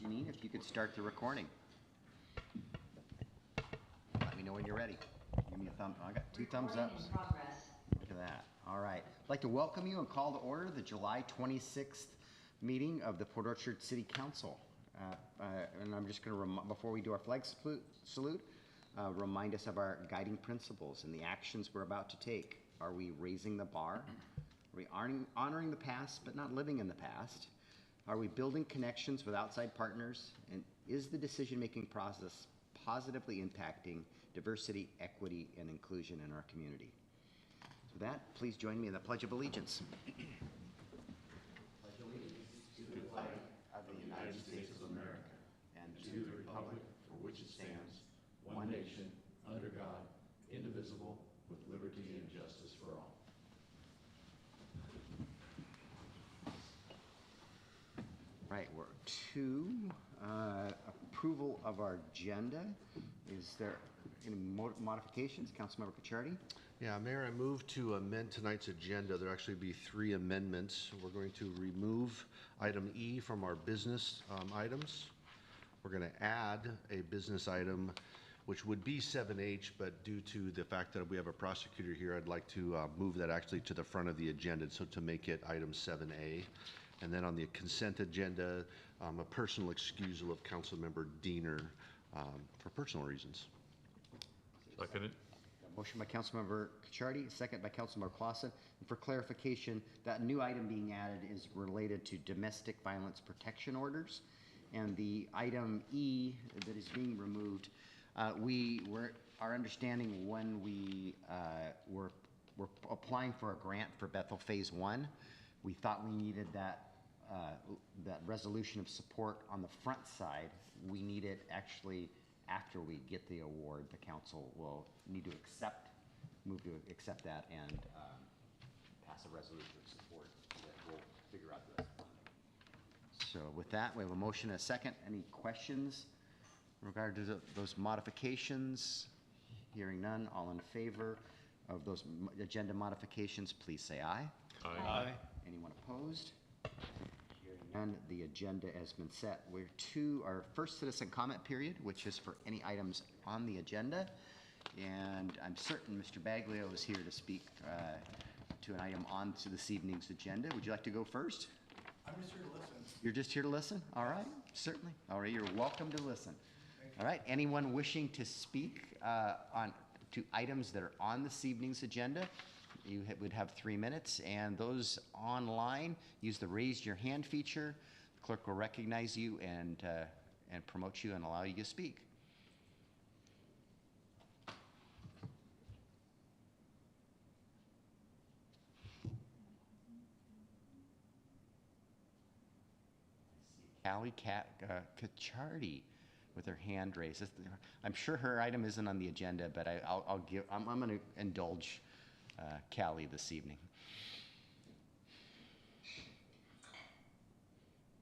Janine, if you could start the recording. Let me know when you're ready. Give me a thumb. I got two thumbs up. Look at that. All right. I'd like to welcome you and call to order the July 26th meeting of the Port Orchard City Council. And I'm just going to, before we do our flag salute, remind us of our guiding principles and the actions we're about to take. Are we raising the bar? Are we honoring the past but not living in the past? Are we building connections with outside partners? And is the decision-making process positively impacting diversity, equity, and inclusion in our community? So with that, please join me in the Pledge of Allegiance. Pledge allegiance to the flag of the United States of America and to the republic for which it stands, one nation, under God, indivisible, with liberty and justice for all. Right, we're to approval of our agenda. Is there any modifications? Councilmember Cacciardi? Yeah, Mayor, I move to amend tonight's agenda. There'll actually be 3 amendments. We're going to remove item E from our business items. We're going to add a business item, which would be 7H, but due to the fact that we have a prosecutor here, I'd like to move that actually to the front of the agenda, so to make it item 7A. And then on the consent agenda, a personal excusal of Councilmember Diener for personal reasons. Second. Motion by Councilmember Cacciardi, second by Councilmember Clausen. And for clarification, that new item being added is related to domestic violence protection orders. And the item E that is being removed, our understanding when we were applying for a grant for Bethel Phase 1, we thought we needed that resolution of support on the front side. We need it actually after we get the award. The council will need to move to accept that and pass a resolution of support that we'll figure out the rest of it. So with that, we have a motion and a second. Any questions in regard to those modifications? Hearing none, all in favor of those agenda modifications, please say aye. Aye. Anyone opposed? Hearing none, the agenda has been set. We're to our first citizen comment period, which is for any items on the agenda. And I'm certain Mr. Baglio is here to speak to an item on to this evening's agenda. Would you like to go first? I'm just here to listen. You're just here to listen? All right, certainly. All right, you're welcome to listen. All right, anyone wishing to speak to items that are on this evening's agenda, you would have 3 minutes, and those online, use the raise your hand feature. The clerk will recognize you and promote you and allow you to speak. Callie Cacciardi with her hand raised. I'm sure her item isn't on the agenda, but I'm going to indulge Callie this evening.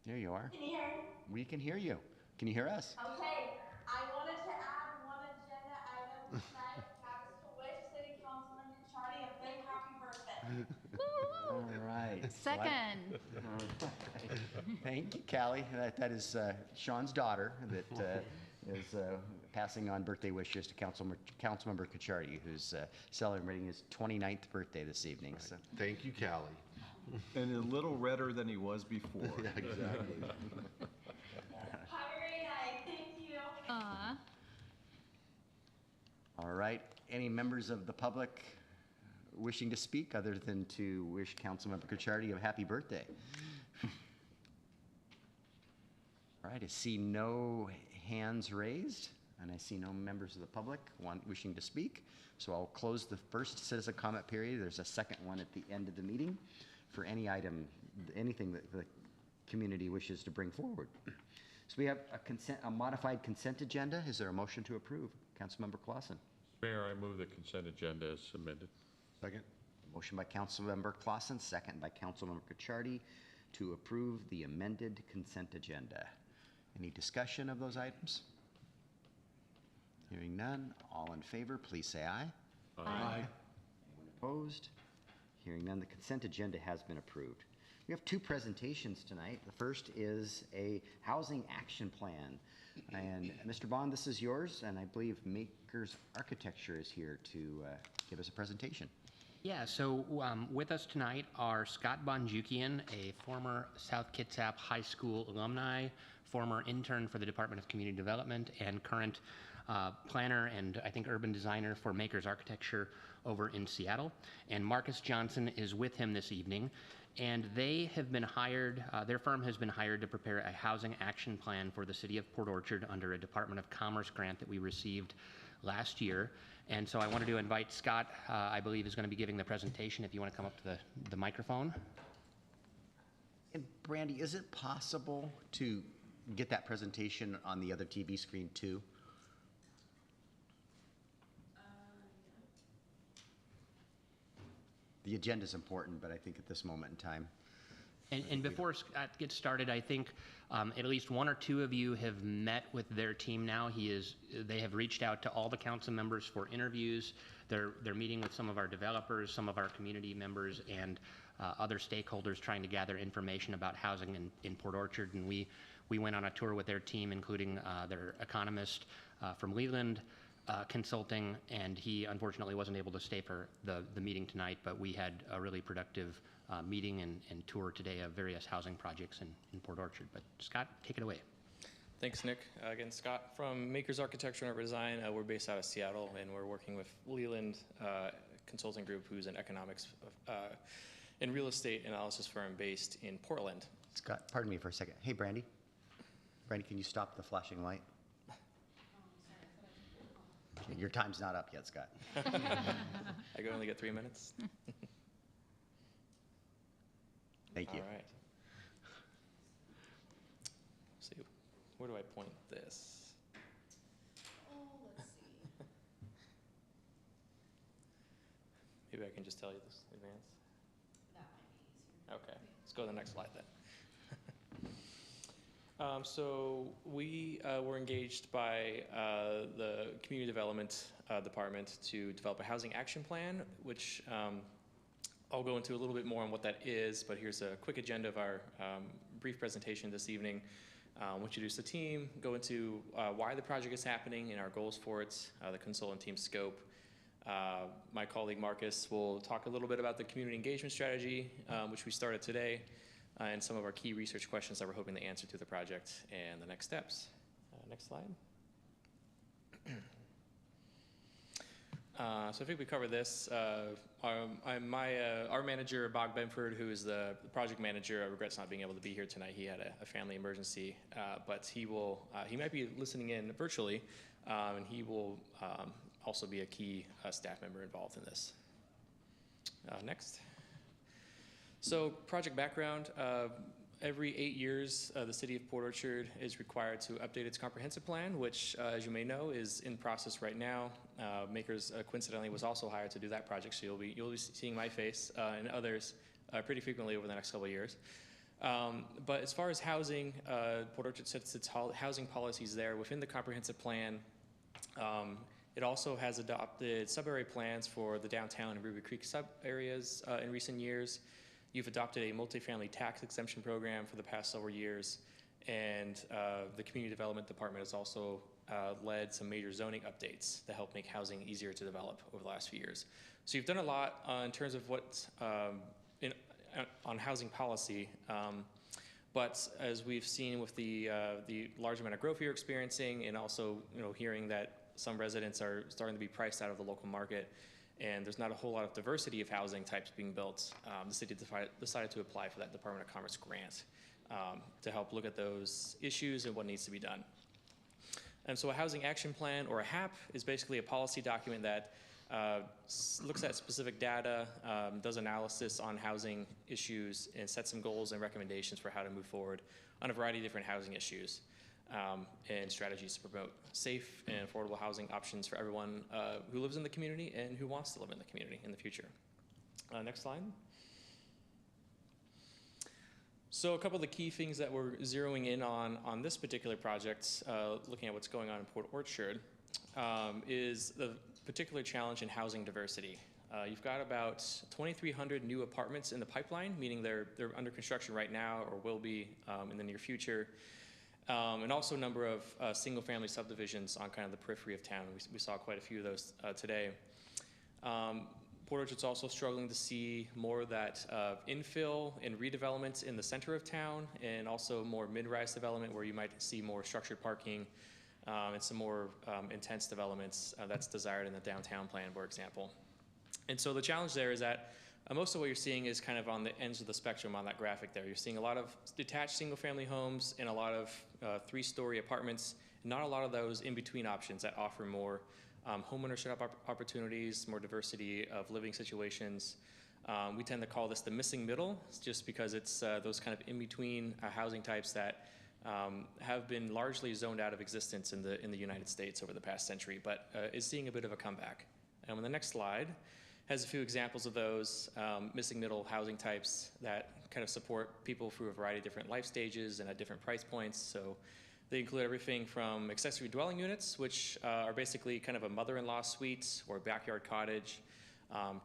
There you are. Can you hear me? We can hear you. Can you hear us? Okay. I wanted to add one agenda item tonight. That is to wish City Councilman Cacciardi a big happy birthday. All right. Second. Thank you, Callie. That is Sean's daughter that is passing on birthday wishes to Councilmember Cacciardi, who's celebrating his 29th birthday this evening. Right. So. Thank you, Callie. And a little redder than he was before. Yeah, exactly. Have a great night. Thank you. All right. Any members of the public wishing to speak other than to wish Councilmember Cacciardi a happy birthday? All right. I see no hands raised, and I see no members of the public wishing to speak. So I'll close the first citizen comment period. There's a second one at the end of the meeting for any item, anything that the community wishes to bring forward. So we have a modified consent agenda. Is there a motion to approve? Councilmember Clausen. Mayor, I move the consent agenda as submitted. Second. Motion by Councilmember Clausen, second by Councilmember Cacciardi to approve the amended consent agenda. Any discussion of those items? Hearing none, all in favor, please say aye. Aye. Anyone opposed? Hearing none, the consent agenda has been approved. We have two presentations tonight. The first is a housing action plan. And Mr. Bond, this is yours, and I believe Makers Architecture is here to give us a presentation. Yeah, so with us tonight are Scott Bonjukian, a former South Kitsap High School alumni, former intern for the Department of Community Development, and current planner and I think urban designer for Makers Architecture over in Seattle. And Marcus Johnson is with him this evening. And they have been hired, their firm has been hired to prepare a housing action plan for the city of Port Orchard under a Department of Commerce grant that we received last year. And so I wanted to invite Scott, I believe is going to be giving the presentation, if you want to come up to the microphone. And Brandy, is it possible to get that presentation on the other TV screen too? The agenda is important, but I think at this moment in time. And before Scott gets started, I think at least one or two of you have met with their team now. They have reached out to all the council members for interviews. They're meeting with some of our developers, some of our community members, and other stakeholders trying to gather information about housing in Port Orchard. And we went on a tour with their team, including their economist from Leland Consulting, and he unfortunately wasn't able to stay for the meeting tonight, but we had a really productive meeting and tour today of various housing projects in Port Orchard. But Scott, take it away. Thanks, Nick. Again, Scott from Makers Architecture and Urban Design. We're based out of Seattle, and we're working with Leland Consulting Group, who's an economics and real estate analysis firm based in Portland. Scott, pardon me for a second. Hey, Brandy. Brandy, can you stop the flashing light? Okay, your time's not up yet, Scott. I can only get 3 minutes. Thank you. All right. Let's see, where do I point this? Oh, let's see. Maybe I can just tell you this in advance. That might be easier. Okay, let's go to the next slide then. So we were engaged by the Community Development Department to develop a housing action plan, which I'll go into a little bit more on what that is, but here's a quick agenda of our brief presentation this evening. We'll introduce the team, go into why the project is happening and our goals for it, the consultant team scope. My colleague Marcus will talk a little bit about the community engagement strategy, which we started today, and some of our key research questions that we're hoping to answer to the project and the next steps. Next slide. So I think we covered this. Our manager, Bob Benford, who is the project manager, regrets not being able to be here tonight. He had a family emergency, but he might be listening in virtually, and he will also be a key staff member involved in this. Next. So project background, every 8 years, the city of Port Orchard is required to update its comprehensive plan, which, as you may know, is in process right now. Makers, coincidentally, was also hired to do that project, so you'll be seeing my face and others pretty frequently over the next couple of years. But as far as housing, Port Orchard sets its housing policies there within the comprehensive plan. It also has adopted sub-area plans for the downtown and Ruby Creek sub-areas in recent years. You've adopted a multifamily tax exemption program for the past several years, and the Community Development Department has also led some major zoning updates to help make housing easier to develop over the last few years. So you've done a lot in terms of what on housing policy, but as we've seen with the large amount of growth you're experiencing, and also hearing that some residents are starting to be priced out of the local market, and there's not a whole lot of diversity of housing types being built, the city decided to apply for that Department of Commerce grant to help look at those issues and what needs to be done. And so a housing action plan, or a HAP, is basically a policy document that looks at specific data, does analysis on housing issues, and sets some goals and recommendations for how to move forward on a variety of different housing issues. And strategies to promote safe and affordable housing options for everyone who lives in the community and who wants to live in the community in the future. Next slide. So a couple of the key things that we're zeroing in on this particular project, looking at what's going on in Port Orchard, is the particular challenge in housing diversity. You've got about 2,300 new apartments in the pipeline, meaning they're under construction right now or will be in the near future. And also a number of single-family subdivisions on kind of the periphery of town. We saw quite a few of those today. Port Orchard's also struggling to see more of that infill and redevelopment in the center of town, and also more mid-rise development where you might see more structured parking and some more intense developments that's desired in the downtown plan, for example. And so the challenge there is that most of what you're seeing is kind of on the ends of the spectrum on that graphic there. You're seeing a lot of detached single-family homes and a lot of three-story apartments, not a lot of those in-between options that offer more homeownership opportunities, more diversity of living situations. We tend to call this the missing middle, just because it's those kind of in-between housing types that have been largely zoned out of existence in the United States over the past century, but is seeing a bit of a comeback. And on the next slide has a few examples of those missing middle housing types that kind of support people through a variety of different life stages and at different price points. So they include everything from accessory dwelling units, which are basically kind of a mother-in-law suite or backyard cottage.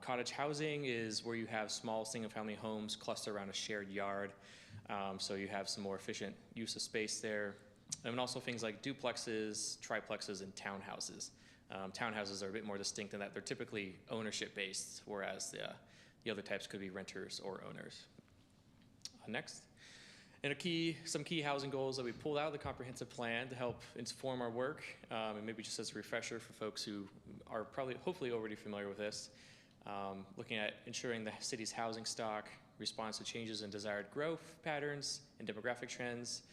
Cottage housing is where you have small single-family homes clustered around a shared yard. So you have some more efficient use of space there. And also things like duplexes, triplexes, and townhouses. Townhouses are a bit more distinct in that they're typically ownership-based, whereas the other types could be renters or owners. Next. And some key housing goals that we pulled out of the comprehensive plan to help inform our work, and maybe just as a refresher for folks who are hopefully already familiar with this, looking at ensuring the city's housing stock responds to changes in desired growth patterns and demographic trends,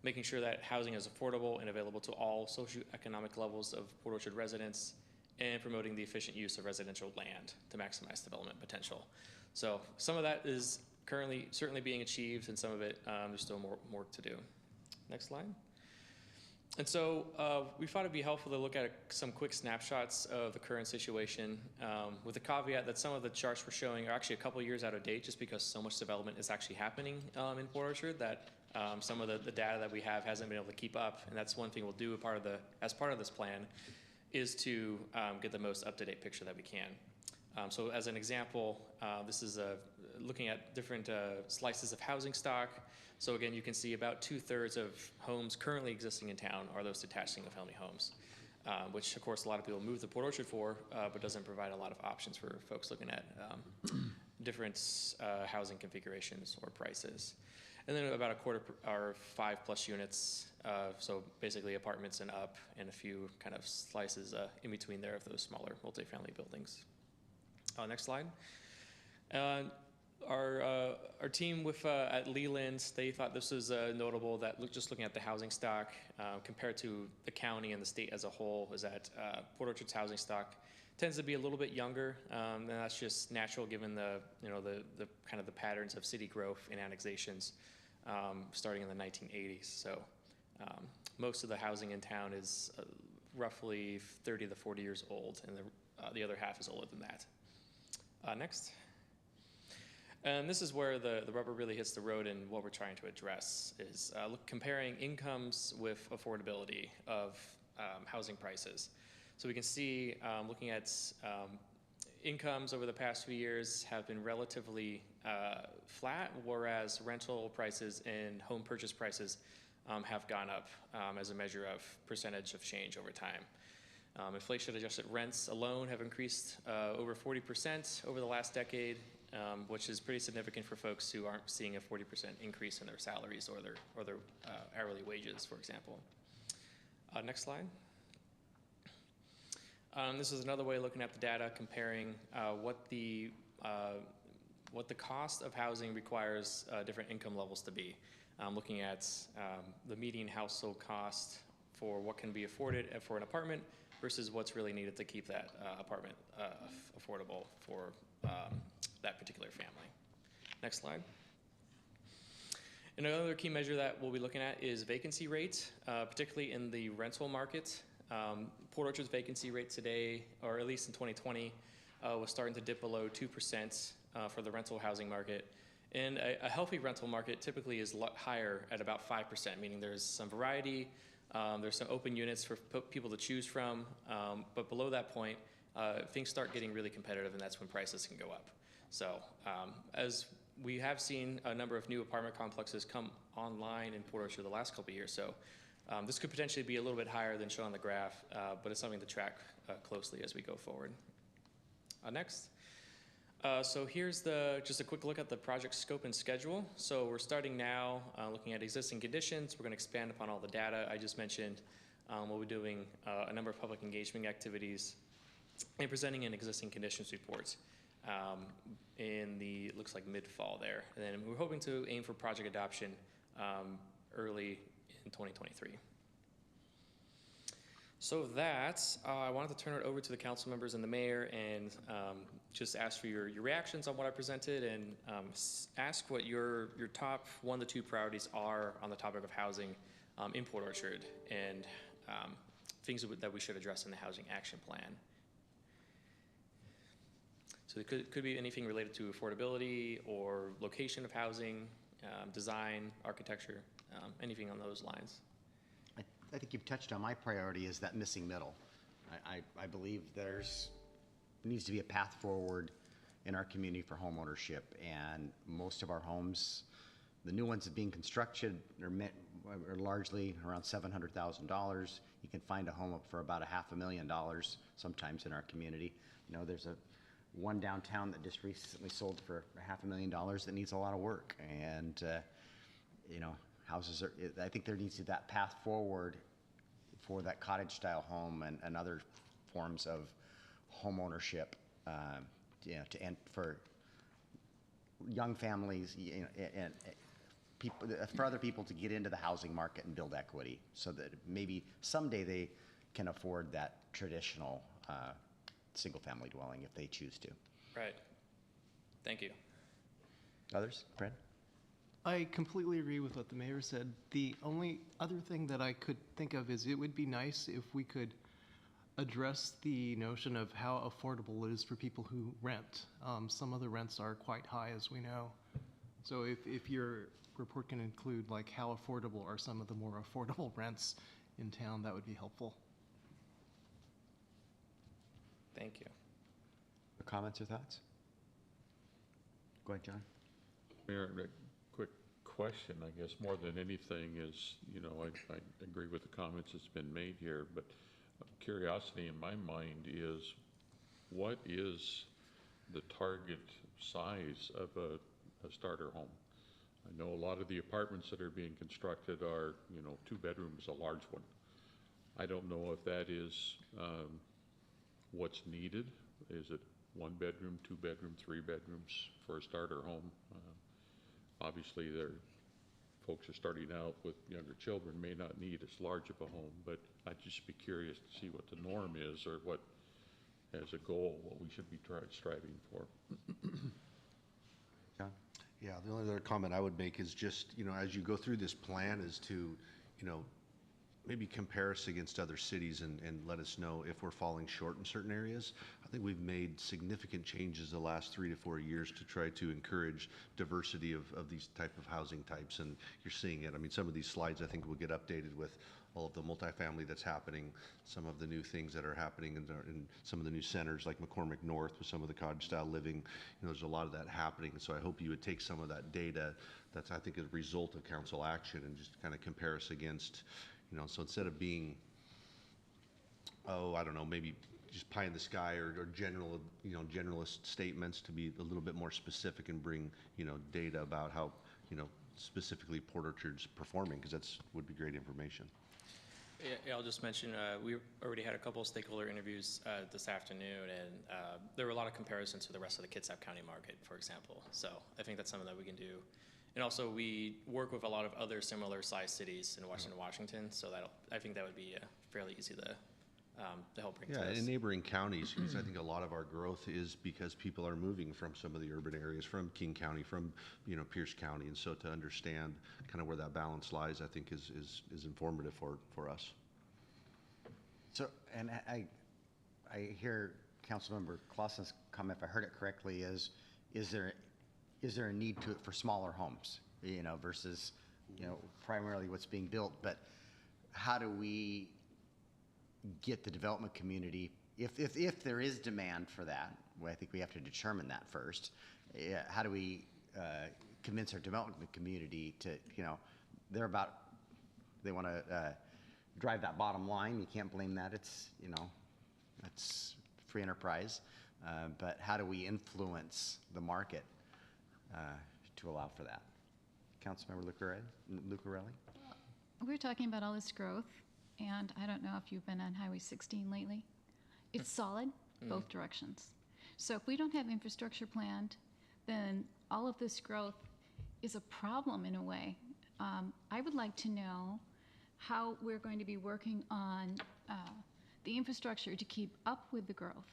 making sure that housing is affordable and available to all socioeconomic levels of Port Orchard residents, and promoting the efficient use of residential land to maximize development potential. So some of that is currently certainly being achieved, and some of it there's still more work to do. Next slide. And so we thought it'd be helpful to look at some quick snapshots of the current situation, with the caveat that some of the charts we're showing are actually a couple years out of date, just because so much development is actually happening in Port Orchard that some of the data that we have hasn't been able to keep up. And that's one thing we'll do as part of this plan, is to get the most up-to-date picture that we can. So as an example, this is looking at different slices of housing stock. So again, you can see about 2/3 of homes currently existing in town are those detached single-family homes, which of course a lot of people move to Port Orchard for, but doesn't provide a lot of options for folks looking at different housing configurations or prices. And then about a quarter are 5+ units, so basically apartments and up, and a few kind of slices in between there of those smaller multifamily buildings. Next slide. Our team at Leland, they thought this was notable that just looking at the housing stock compared to the county and the state as a whole, is that Port Orchard's housing stock tends to be a little bit younger, and that's just natural given the kind of the patterns of city growth and annexations starting in the 1980s. So most of the housing in town is roughly 30 to 40 years old, and the other half is older than that. Next. And this is where the rubber really hits the road, and what we're trying to address is comparing incomes with affordability of housing prices. So we can see, looking at incomes over the past few years have been relatively flat, whereas rental prices and home purchase prices have gone up as a measure of percentage of change over time. Inflation-adjusted rents alone have increased over 40% over the last decade, which is pretty significant for folks who aren't seeing a 40% increase in their salaries or their hourly wages, for example. Next slide. This is another way of looking at the data, comparing what the cost of housing requires different income levels to be. Looking at the median household cost for what can be afforded for an apartment versus what's really needed to keep that apartment affordable for that particular family. Next slide. And another key measure that we'll be looking at is vacancy rate, particularly in the rental market. Port Orchard's vacancy rate today, or at least in 2020, was starting to dip below 2% for the rental housing market. And a healthy rental market typically is a lot higher at about 5%, meaning there's some variety, there's some open units for people to choose from, but below that point, things start getting really competitive, and that's when prices can go up. So as we have seen a number of new apartment complexes come online in Port Orchard the last couple of years, so this could potentially be a little bit higher than shown on the graph, but it's something to track closely as we go forward. Next. So here's just a quick look at the project scope and schedule. So we're starting now looking at existing conditions. We're going to expand upon all the data I just mentioned. We'll be doing a number of public engagement activities and presenting an existing conditions report in the, looks like mid-fall there. And then we're hoping to aim for project adoption early in 2023. So that, I wanted to turn it over to the council members and the mayor and just ask for your reactions on what I presented and ask what your top 1 to 2 priorities are on the topic of housing in Port Orchard and things that we should address in the housing action plan. So it could be anything related to affordability or location of housing, design, architecture, anything on those lines. I think you've touched on my priority is that missing middle. I believe needs to be a path forward in our community for home ownership, and most of our homes, the new ones that are being constructed are largely around $700,000. You can find a home up for about $500,000 sometimes in our community. You know, there's one downtown that just recently sold for $500,000 that needs a lot of work, and you know, houses are, I think there needs to be that path forward for that cottage style home and other forms of home ownership, you know, and for young families, you know, and people, for other people to get into the housing market and build equity so that maybe someday they can afford that traditional single family dwelling if they choose to. Right. Thank you. Others? Fred? I completely agree with what the mayor said. The only other thing that I could think of is it would be nice if we could address the notion of how affordable it is for people who rent. Some of the rents are quite high, as we know. So if your report can include like how affordable are some of the more affordable rents in town, that would be helpful. Thank you. Comments or thoughts? Go ahead, John. Mayor, a quick question, I guess, more than anything is, you know, I agree with the comments that's been made here, but curiosity in my mind is, what is the target size of a starter home? I know a lot of the apartments that are being constructed are, you know, 2 bedrooms, a large one. I don't know if that is what's needed. Is it 1 bedroom, 2 bedroom, 3 bedrooms for a starter home? Obviously, folks are starting out with younger children, may not need as large of a home, but I'd just be curious to see what the norm is, or what, as a goal, what we should be striving for. John? Yeah, the only other comment I would make is just, you know, as you go through this plan is to, you know, maybe compare us against other cities and let us know if we're falling short in certain areas. I think we've made significant changes the last 3 to 4 years to try to encourage diversity of these type of housing types, and you're seeing it. I mean, some of these slides I think will get updated with all of the multifamily that's happening, some of the new things that are happening in some of the new centers like McCormick North with some of the cottage style living. You know, there's a lot of that happening, so I hope you would take some of that data that's, I think, a result of council action and just kind of compare us against, you know, so instead of being, oh, I don't know, maybe just pie in the sky or general, you know, generalist statements, to be a little bit more specific and bring, you know, data about how, you know, specifically Port Orchard's performing, because that's would be great information. Yeah, I'll just mention, we already had a couple of stakeholder interviews this afternoon, and there were a lot of comparisons to the rest of the Kitsap County market, for example. So I think that's something that we can do. And also, we work with a lot of other similar sized cities in Washington, so I think that would be fairly easy to help bring to us. Yeah, in neighboring counties, because I think a lot of our growth is because people are moving from some of the urban areas, from King County, from, you know, Pierce County, and so to understand kind of where that balance lies, I think is informative for us. So, and I hear Councilmember Clausen's comment, if I heard it correctly, is there a need for smaller homes, you know, versus, you know, primarily what's being built, but how do we get the development community if there is demand for that, well, I think we have to determine that first. Yeah, how do we convince our development community to, they want to drive that bottom line. You can't blame that. It's, that's free enterprise. But how do we influence the market to allow for that? Councilmember Lucarelli? We're talking about all this growth, and I don't know if you've been on Highway 16 lately. It's solid, both directions. So if we don't have infrastructure planned, then all of this growth is a problem in a way. I would like to know how we're going to be working on the infrastructure to keep up with the growth.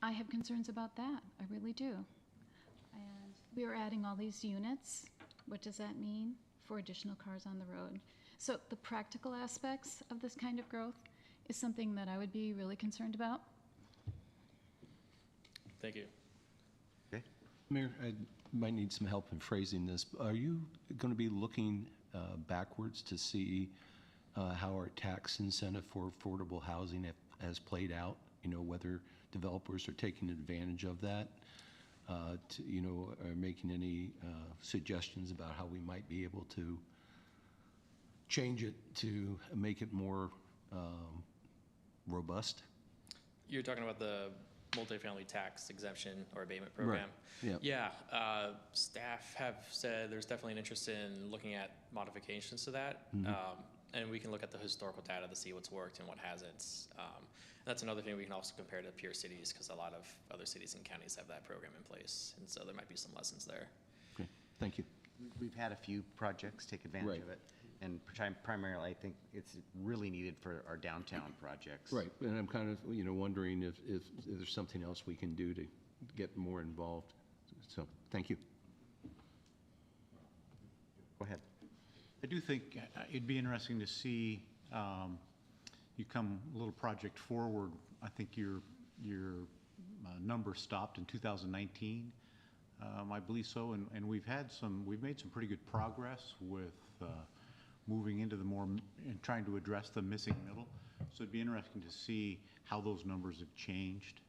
I have concerns about that. I really do. And we are adding all these units. What does that mean for additional cars on the road? So the practical aspects of this kind of growth is something that I would be really concerned about. Thank you. Okay. Mayor, I might need some help in phrasing this. Are you going to be looking backwards to see how our tax incentive for affordable housing has played out? Whether developers are taking advantage of that, are making any suggestions about how we might be able to change it to make it more robust? You're talking about the multifamily tax exemption or abatement program? Right. Yeah. Staff have said there's definitely an interest in looking at modifications to that. And we can look at the historical data to see what's worked and what hasn't. That's another thing we can also compare to peer cities, because a lot of other cities and counties have that program in place. And so there might be some lessons there. Okay, thank you. We've had a few projects take advantage of it. And primarily, I think it's really needed for our downtown projects. Right, and I'm kind of, wondering if there's something else we can do to get more involved. So, thank you. Go ahead. I do think it'd be interesting to see you come a little project forward. I think your number stopped in 2019, I believe so, and we've made some pretty good progress with moving into and trying to address the missing middle. So it'd be interesting to see how those numbers have changed,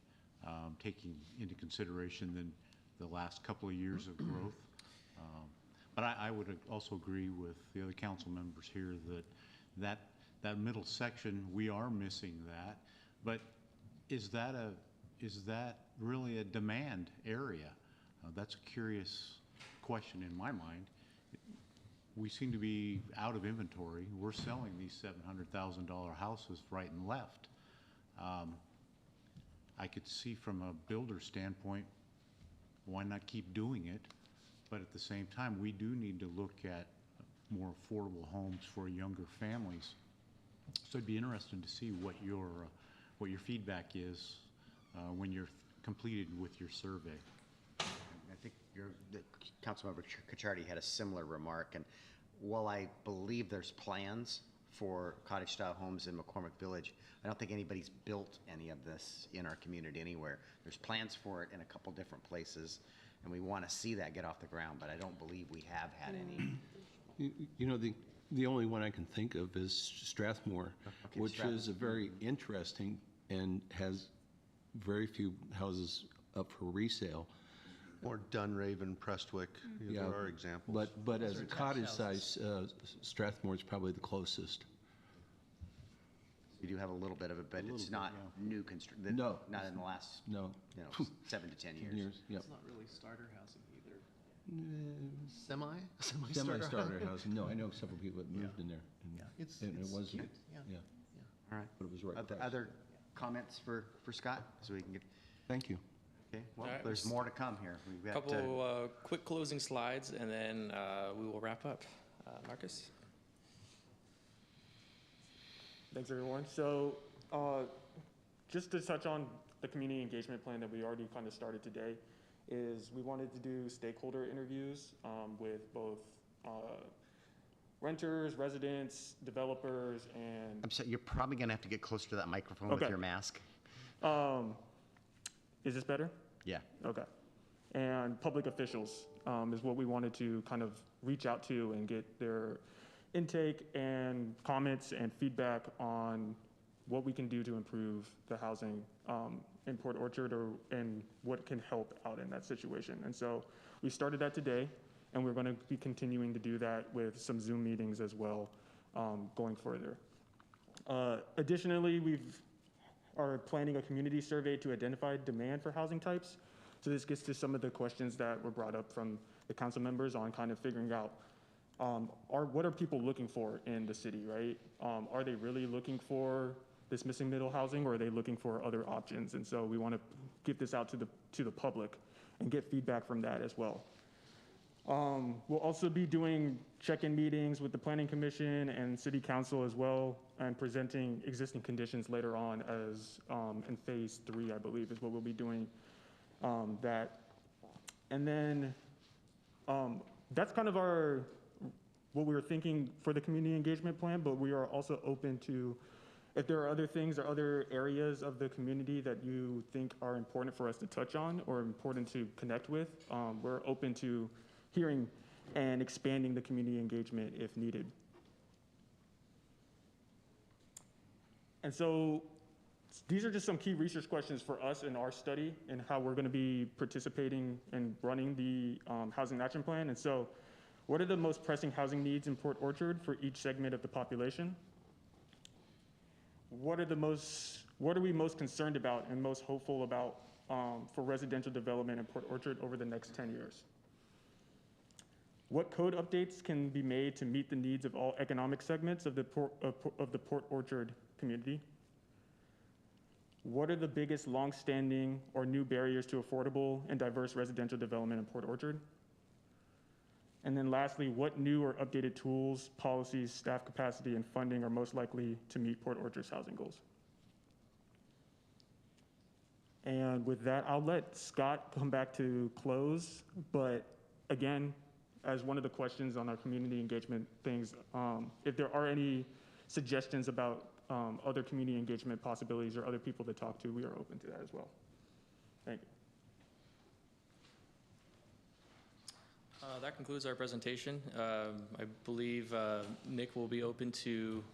taking into consideration the last couple of years of growth. But I would also agree with the other council members here that middle section, we are missing that. But is that really a demand area? That's a curious question in my mind. We seem to be out of inventory. We're selling these $700,000 houses right and left. I could see from a builder standpoint, why not keep doing it? But at the same time, we do need to look at more affordable homes for younger families. So it'd be interesting to see what your feedback is when you're completed with your survey. I think Councilmember Cacciardi had a similar remark, and while I believe there's plans for cottage-style homes in McCormick Village, I don't think anybody's built any of this in our community anywhere. There's plans for it in a couple different places, and we want to see that get off the ground, but I don't believe we have had any. The only one I can think of is Strathmore, Okay, which Strathmore. is a very interesting and has very few houses up for resale. Or Dunraven, Prestwick, there are examples. But as a cottage size, Strathmore is probably the closest. We do have a little bit of it, but it's not new construction. No. Not in the last 7 to 10 years. Yep. It's not really starter housing either. Semi-starter housing. No, I know several people that moved in there. And it was cute. Yeah. All right. But it was right. price. Other comments for Scott, so we can get, Thank you. okay, well, All right, there's more to come here. We've A got couple quick closing slides, and then we will wrap up. Marcus? Thanks, everyone. So just to touch on the community engagement plan that we already kind of started today, is we wanted to do stakeholder interviews with both renters, residents, developers, and I'm sorry, you're probably going to have to get closer to that microphone with Okay. your mask. is this better? Yeah. Okay. And public officials is what we wanted to kind of reach out to and get their intake and comments and feedback on what we can do to improve the housing in Port Orchard and what can help out in that situation. And so we started that today, and we're going to be continuing to do that with some Zoom meetings as well going further. Additionally, we are planning a community survey to identify demand for housing types. So this gets to some of the questions that were brought up from the council members on kind of figuring out what are people looking for in the city, right? Are they really looking for this missing middle housing, or are they looking for other options? And so we want to get this out to the public and get feedback from that as well. We'll also be doing check-in meetings with the Planning Commission and City Council as well, and presenting existing conditions later on as in phase 3, I believe, is what we'll be doing that. And then that's kind of what we were thinking for the community engagement plan, but we are also open to, if there are other things or other areas of the community that you think are important for us to touch on or important to connect with, we're open to hearing and expanding the community engagement if needed. And so these are just some key research questions for us in our study and how we're going to be participating and running the housing action plan. And so what are the most pressing housing needs in Port Orchard for each segment of the population? What are we most concerned about and most hopeful about for residential development in Port Orchard over the next 10 years? What code updates can be made to meet the needs of all economic segments of the Port Orchard community? What are the biggest longstanding or new barriers to affordable and diverse residential development in Port Orchard? And then lastly, what new or updated tools, policies, staff capacity, and funding are most likely to meet Port Orchard's housing goals? And with that, I'll let Scott come back to close. But again, as one of the questions on our community engagement things, if there are any suggestions about other community engagement possibilities or other people to talk to, we are open to that as well. Thank you. That concludes our presentation. I believe Nick will be open to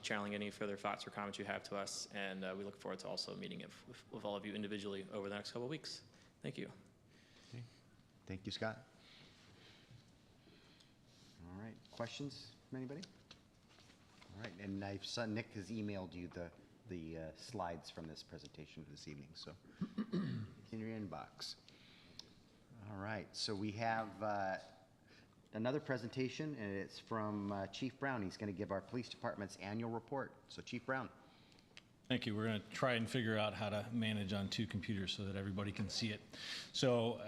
channeling any further thoughts or comments you have to us, and we look forward to also meeting with all of you individually over the next couple of weeks. Thank you. Okay. Thank you, Scott. All right, questions from anybody? All right, and I saw Nick has emailed you the slides from this presentation this evening, so in your inbox. All right, so we have another presentation, and it's from Chief Brown. He's going to give our police department's annual report. So Chief Brown. Thank you. We're going to try and figure out how to manage on 2 computers so that everybody can see it. So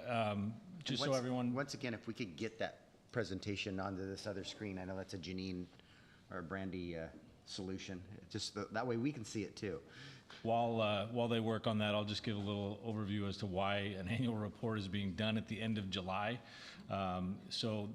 just so everyone... Once again, if we could get that presentation onto this other screen. I know that's a Janine or Brandy solution. Just that way we can see it too. While they work on that, I'll just give a little overview as to why an annual report is being done at the end of July. So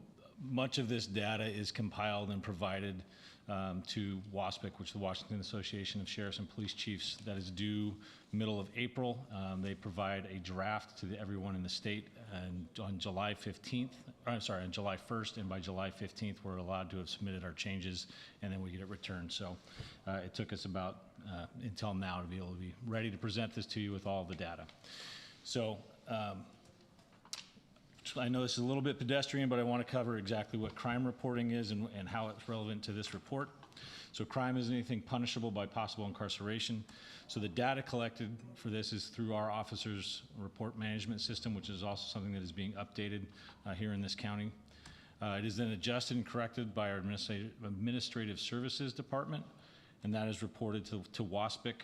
much of this data is compiled and provided to WASPIC, which is the Washington Association of Sheriffs and Police Chiefs. That is due middle of April. They provide a draft to everyone in the state, and on July 15th, I'm sorry, on July 1st, and by July 15th, we're allowed to have submitted our changes, and then we get it returned. So it took us about until now to be able to be ready to present this to you with all the data. So I know this is a little bit pedestrian, but I want to cover exactly what crime reporting is and how it's relevant to this report. So crime is anything punishable by possible incarceration. So the data collected for this is through our officers' report management system, which is also something that is being updated here in this county. It is then adjusted and corrected by our administrative services department, and that is reported to WASPIC.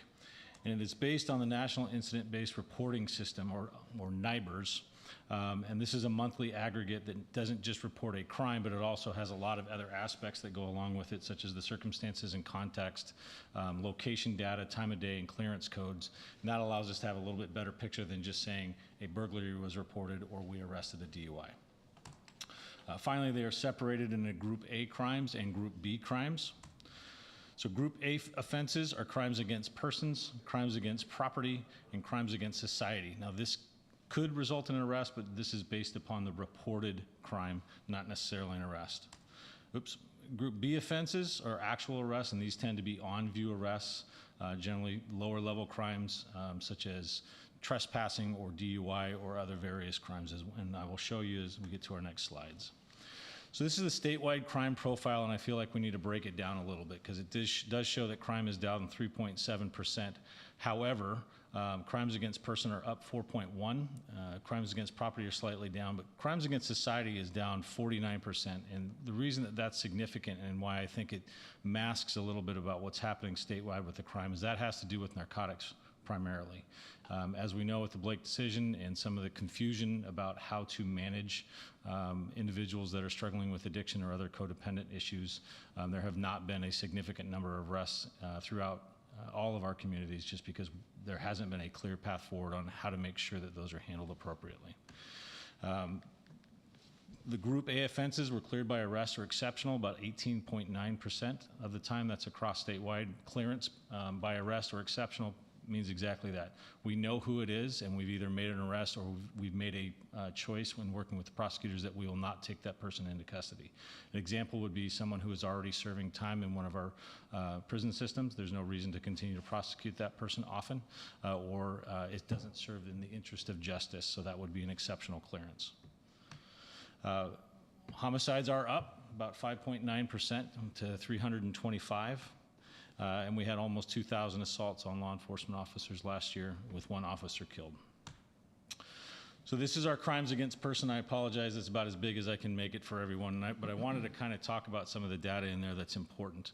And it is based on the National Incident-Based Reporting System, or NIBRS. And this is a monthly aggregate that doesn't just report a crime, but it also has a lot of other aspects that go along with it, such as the circumstances and context, location data, time of day, and clearance codes. And that allows us to have a little bit better picture than just saying a burglary was reported or we arrested a DUI. Finally, they are separated into Group A crimes and Group B crimes. So Group A offenses are crimes against persons, crimes against property, and crimes against society. Now, this could result in an arrest, but this is based upon the reported crime, not necessarily an arrest. Oops, Group B offenses are actual arrests, and these tend to be on-view arrests, generally lower-level crimes such as trespassing or DUI or other various crimes, and I will show you as we get to our next slides. So this is a statewide crime profile, and I feel like we need to break it down a little bit because it does show that crime is down 3.7%. However, crimes against person are up 4.1. Crimes against property are slightly down, but crimes against society is down 49%. And the reason that that's significant and why I think it masks a little bit about what's happening statewide with the crime is that has to do with narcotics primarily. As we know with the Blake decision and some of the confusion about how to manage individuals that are struggling with addiction or other codependent issues, there have not been a significant number of arrests throughout all of our communities just because there hasn't been a clear path forward on how to make sure that those are handled appropriately. The Group A offenses were cleared by arrest or exceptional about 18.9% of the time. That's across statewide. Clearance by arrest or exceptional means exactly that. We know who it is, and we've either made an arrest or we've made a choice when working with the prosecutors that we will not take that person into custody. An example would be someone who is already serving time in one of our prison systems. There's no reason to continue to prosecute that person often, or it doesn't serve in the interest of justice, so that would be an exceptional clearance. Homicides are up about 5.9% to 325. And we had almost 2,000 assaults on law enforcement officers last year with one officer killed. So this is our crimes against person. I apologize, it's about as big as I can make it for everyone, but I wanted to kind of talk about some of the data in there that's important.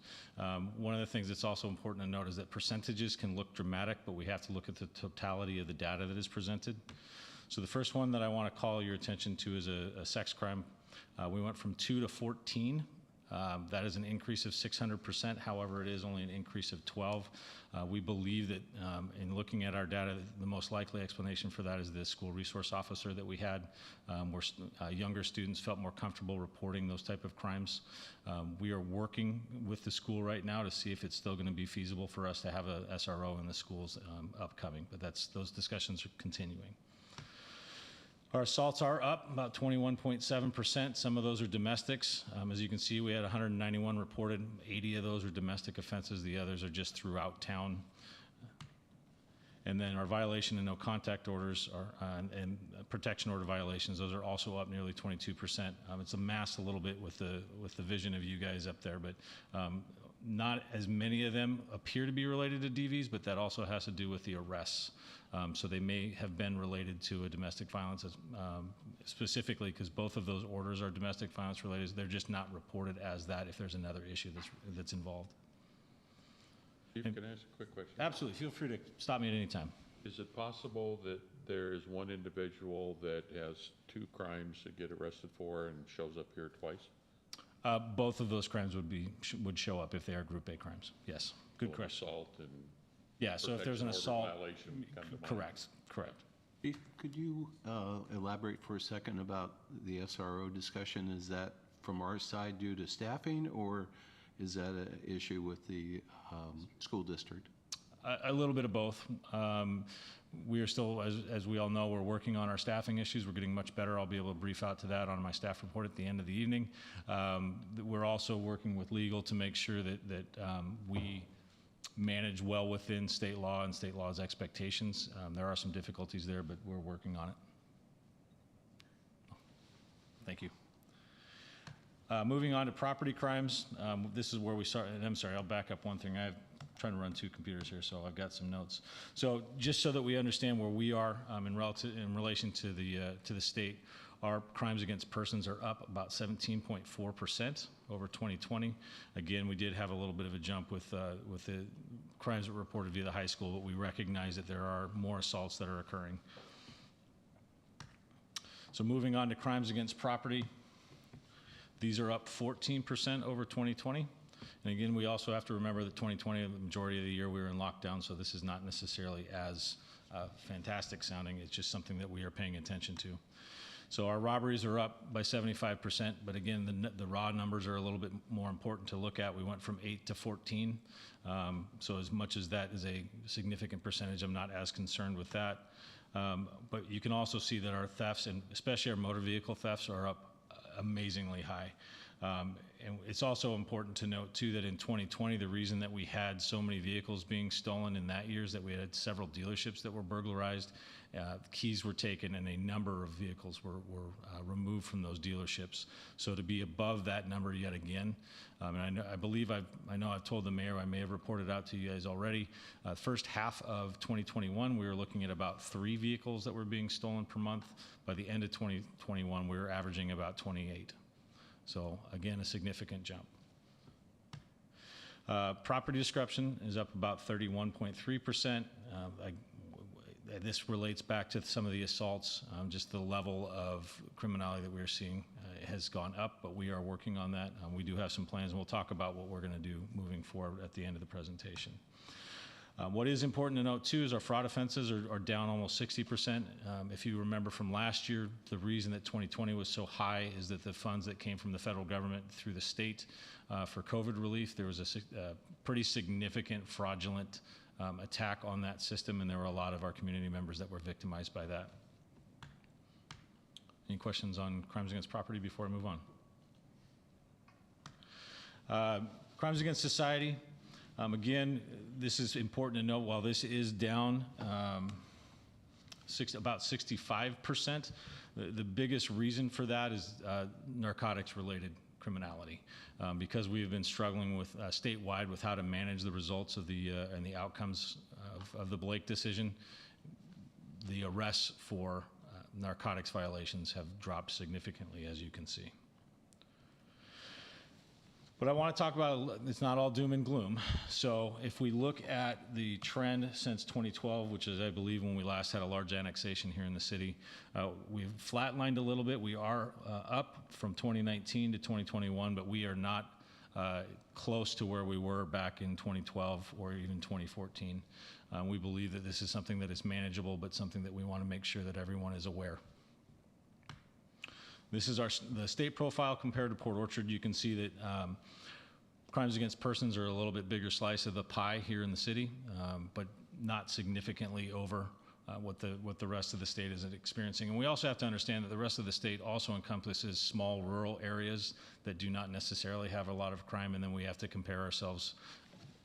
One of the things that's also important to note is that percentages can look dramatic, but we have to look at the totality of the data that is presented. So the first one that I want to call your attention to is a sex crime. We went from 2 to 14. That is an increase of 600%. However, it is only an increase of 12. We believe that in looking at our data, the most likely explanation for that is the school resource officer that we had, where younger students felt more comfortable reporting those type of crimes. We are working with the school right now to see if it's still going to be feasible for us to have a SRO in the schools upcoming, but those discussions are continuing. Our assaults are up about 21.7%. Some of those are domestics. As you can see, we had 191 reported. 80 of those are domestic offenses. The others are just throughout town. And then our violation and no contact orders and protection order violations, those are also up nearly 22%. It's amassed a little bit with the vision of you guys up there, but not as many of them appear to be related to DVs, but that also has to do with the arrests. So they may have been related to a domestic violence specifically because both of those orders are domestic violence related. They're just not reported as that if there's another issue that's involved. Chief, can I ask a quick question? Absolutely. Feel free to stop me at any time. Is it possible that there is one individual that has 2 crimes to get arrested for and shows up here twice? Both of those crimes would show up if they are Group A crimes. Yes. Good question. Assault and yeah. So if there's an assault, violation, correct. Chief, could you elaborate for a second about the SRO discussion? Is that from our side due to staffing, or is that an issue with the school district? A little bit of both. We are still, as we all know, we're working on our staffing issues. We're getting much better. I'll be able to brief out to that on my staff report at the end of the evening. We're also working with legal to make sure that we manage well within state law and state law's expectations. There are some difficulties there, but we're working on it. Thank you. Moving on to property crimes. This is where we start, and I'm sorry, I'll back up one thing. I'm trying to run 2 computers here, so I've got some notes. So just so that we understand where we are in relation to the state, our crimes against persons are up about 17.4% over 2020. Again, we did have a little bit of a jump with the crimes that were reported via the high school, but we recognize that there are more assaults that are occurring. So moving on to crimes against property, these are up 14% over 2020. And again, we also have to remember that 2020, the majority of the year we were in lockdown, so this is not necessarily as fantastic sounding. It's just something that we are paying attention to. So our robberies are up by 75%, but again, the raw numbers are a little bit more important to look at. We went from 8 to 14. So as much as that is a significant percentage, I'm not as concerned with that. But you can also see that our thefts, and especially our motor vehicle thefts, are up amazingly high. And it's also important to note too that in 2020, the reason that we had so many vehicles being stolen in that year is that we had several dealerships that were burglarized. Keys were taken and a number of vehicles were removed from those dealerships. So to be above that number yet again, and I know I've told the mayor, I may have reported out to you guys already, first half of 2021, we were looking at about 3 vehicles that were being stolen per month. By the end of 2021, we were averaging about 28. So again, a significant jump. Property disruption is up about 31.3%. This relates back to some of the assaults, just the level of criminality that we're seeing has gone up, but we are working on that. We do have some plans, and we'll talk about what we're going to do moving forward at the end of the presentation. What is important to note too is our fraud offenses are down almost 60%. If you remember from last year, the reason that 2020 was so high is that the funds that came from the federal government through the state for COVID relief, there was a pretty significant fraudulent attack on that system, and there were a lot of our community members that were victimized by that. Any questions on crimes against property before I move on? Crimes against society. Again, this is important to note, while this is down about 65%, the biggest reason for that is narcotics-related criminality. Because we have been struggling with statewide with how to manage the results of and the outcomes of the Blake decision, the arrests for narcotics violations have dropped significantly, as you can see. But I want to talk about, it's not all doom and gloom. So if we look at the trend since 2012, which is, I believe, when we last had a large annexation here in the city, we've flatlined a little bit. We are up from 2019 to 2021, but we are not close to where we were back in 2012 or even 2014. We believe that this is something that is manageable, but something that we want to make sure that everyone is aware. This is the state profile compared to Port Orchard. You can see that crimes against persons are a little bit bigger slice of the pie here in the city, but not significantly over what the rest of the state is experiencing. And we also have to understand that the rest of the state also encompasses small rural areas that do not necessarily have a lot of crime, and then we have to compare ourselves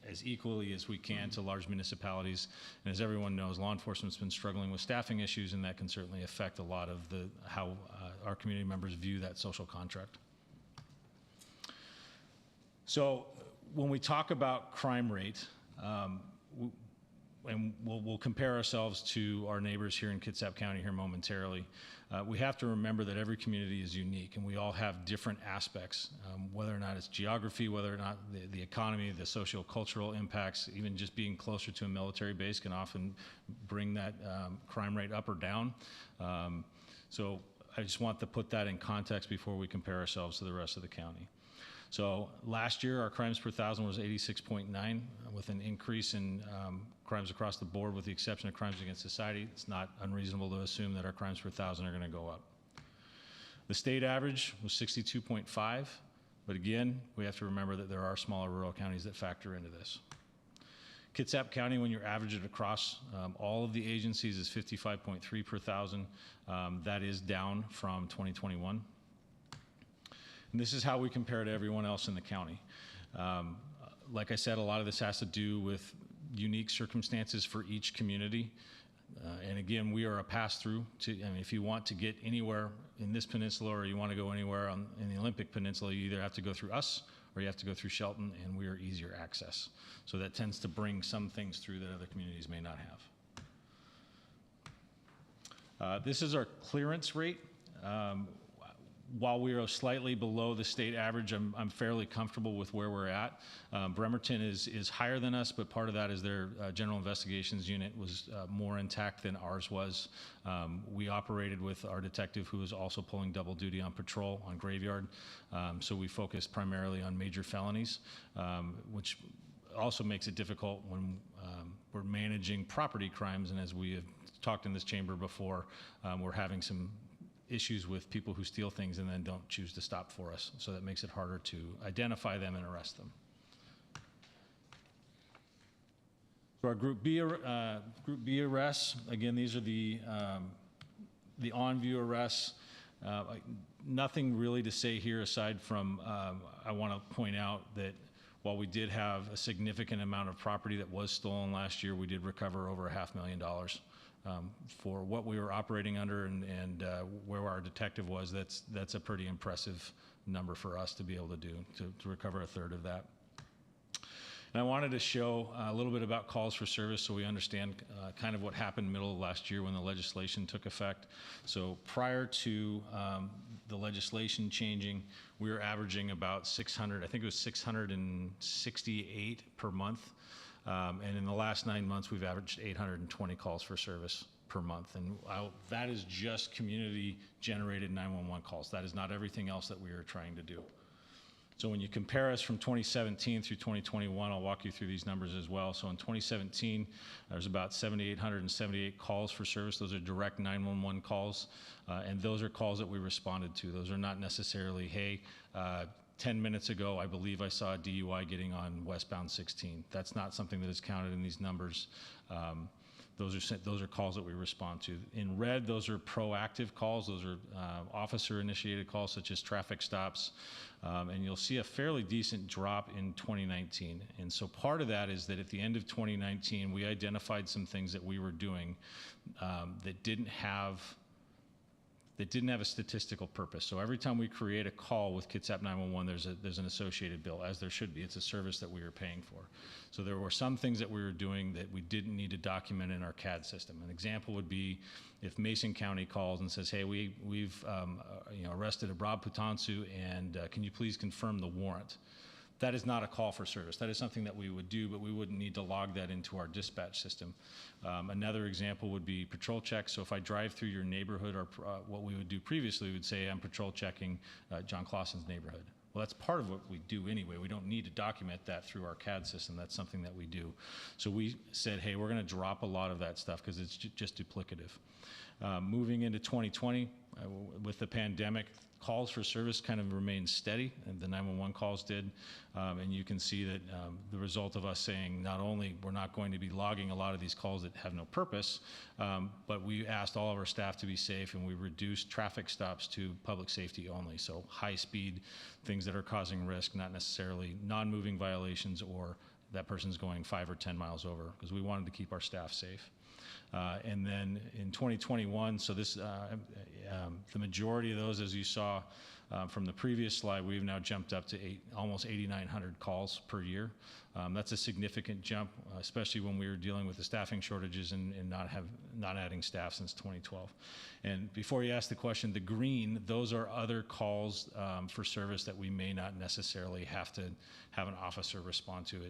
as equally as we can to large municipalities. And as everyone knows, law enforcement's been struggling with staffing issues, and that can certainly affect a lot of how our community members view that social contract. So when we talk about crime rate, and we'll compare ourselves to our neighbors here in Kitsap County here momentarily, we have to remember that every community is unique, and we all have different aspects, whether or not it's geography, whether or not the economy, the socio-cultural impacts, even just being closer to a military base can often bring that crime rate up or down. So I just want to put that in context before we compare ourselves to the rest of the county. So last year, our crimes per thousand was 86.9, with an increase in crimes across the board, with the exception of crimes against society. It's not unreasonable to assume that our crimes per thousand are going to go up. The state average was 62.5, but again, we have to remember that there are smaller rural counties that factor into this. Kitsap County, when you average it across all of the agencies, is 55.3 per thousand. That is down from 2021. And this is how we compare to everyone else in the county. Like I said, a lot of this has to do with unique circumstances for each community. And again, we are a pass-through. If you want to get anywhere in this peninsula, or you want to go anywhere in the Olympic Peninsula, you either have to go through us or you have to go through Shelton, and we are easier access. So that tends to bring some things through that other communities may not have. This is our clearance rate. While we are slightly below the state average, I'm fairly comfortable with where we're at. Bremerton is higher than us, but part of that is their general investigations unit was more intact than ours was. We operated with our detective, who was also pulling double duty on patrol on Graveyard. So we focused primarily on major felonies, which also makes it difficult when we're managing property crimes. And as we have talked in this chamber before, we're having some issues with people who steal things and then don't choose to stop for us. So that makes it harder to identify them and arrest them. So our Group B arrests, again, these are the on-view arrests. nothing really to say here aside from I want to point out that while we did have a significant amount of property that was stolen last year, we did recover over $500,000 for what we were operating under and where our detective was. That's a pretty impressive number for us to be able to do, to recover a third of that. And I wanted to show a little bit about calls for service so we understand kind of what happened middle of last year when the legislation took effect. So prior to the legislation changing, we were averaging about 600, I think it was 668 per month. And in the last 9 months, we've averaged 820 calls for service per month. And that is just community-generated 911 calls. That is not everything else that we are trying to do. So when you compare us from 2017 through 2021, I'll walk you through these numbers as well. So in 2017, there's about 7,878 calls for service. Those are direct 911 calls, and those are calls that we responded to. Those are not necessarily, hey, 10 minutes ago, I believe I saw a DUI getting on westbound 16. That's not something that is counted in these numbers. Those are calls that we respond to. In red, those are proactive calls. Those are officer-initiated calls, such as traffic stops. And you'll see a fairly decent drop in 2019. And so part of that is that at the end of 2019, we identified some things that we were doing that didn't have a statistical purpose. So every time we create a call with Kitsap 911, there's an associated bill, as there should be. It's a service that we are paying for. So there were some things that we were doing that we didn't need to document in our CAD system. An example would be if Mason County calls and says, hey, we've arrested a Rob Putansu, and can you please confirm the warrant? That is not a call for service. That is something that we would do, but we wouldn't need to log that into our dispatch system. Another example would be patrol checks. So if I drive through your neighborhood, or what we would do previously, we would say I'm patrol checking John Clausen's neighborhood. Well, that's part of what we do anyway. We don't need to document that through our CAD system. That's something that we do. So we said, hey, we're going to drop a lot of that stuff because it's just duplicative. Moving into 2020, with the pandemic, calls for service kind of remained steady, and the 911 calls did. And you can see that the result of us saying not only we're not going to be logging a lot of these calls that have no purpose, but we asked all of our staff to be safe, and we reduced traffic stops to public safety only. So high speed, things that are causing risk, not necessarily non-moving violations or that person's going 5 or 10 miles over, because we wanted to keep our staff safe. And then in 2021, so this, the majority of those, as you saw from the previous slide, we've now jumped up to almost 8,900 calls per year. That's a significant jump, especially when we were dealing with the staffing shortages and not adding staff since 2012. And before you ask the question, the green, those are other calls for service that we may not necessarily have to have an officer respond to.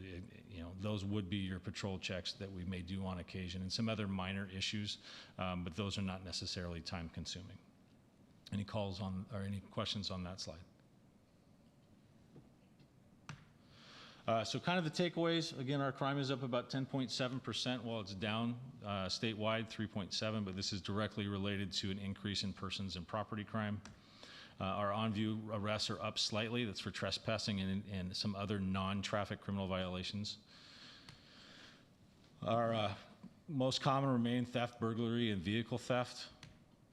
Those would be your patrol checks that we may do on occasion, and some other minor issues, but those are not necessarily time consuming. Any calls on, or any questions on that slide? So kind of the takeaways, again, our crime is up about 10.7%, while it's down statewide 3.7%, but this is directly related to an increase in persons and property crime. Our on-view arrests are up slightly. That's for trespassing and some other non-traffic criminal violations. Our most common remain theft, burglary, and vehicle theft.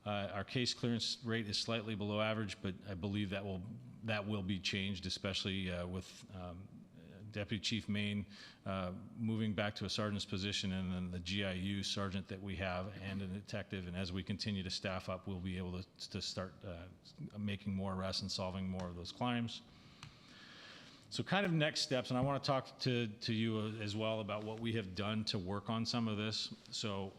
Our case clearance rate is slightly below average, but I believe that will be changed, especially with Deputy Chief Main moving back to a sergeant's position, and then the GIU sergeant that we have and a detective. And as we continue to staff up, we'll be able to start making more arrests and solving more of those crimes. So kind of next steps, and I want to talk to you as well about what we have done to work on some of this. So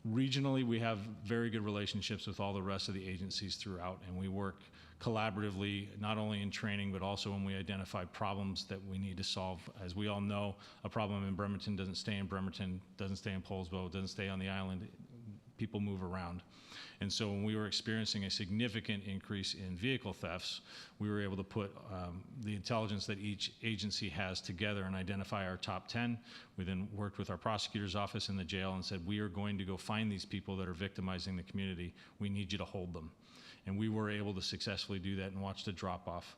regionally, we have very good relationships with all the rest of the agencies throughout, and we work collaboratively, not only in training, but also when we identify problems that we need to solve. As we all know, a problem in Bremerton doesn't stay in Bremerton, doesn't stay in Poulsbo, doesn't stay on the island. People move around. And so when we were experiencing a significant increase in vehicle thefts, we were able to put the intelligence that each agency has together and identify our top 10. We then worked with our prosecutor's office in the jail and said, we are going to go find these people that are victimizing the community. We need you to hold them. And we were able to successfully do that and watch the drop off.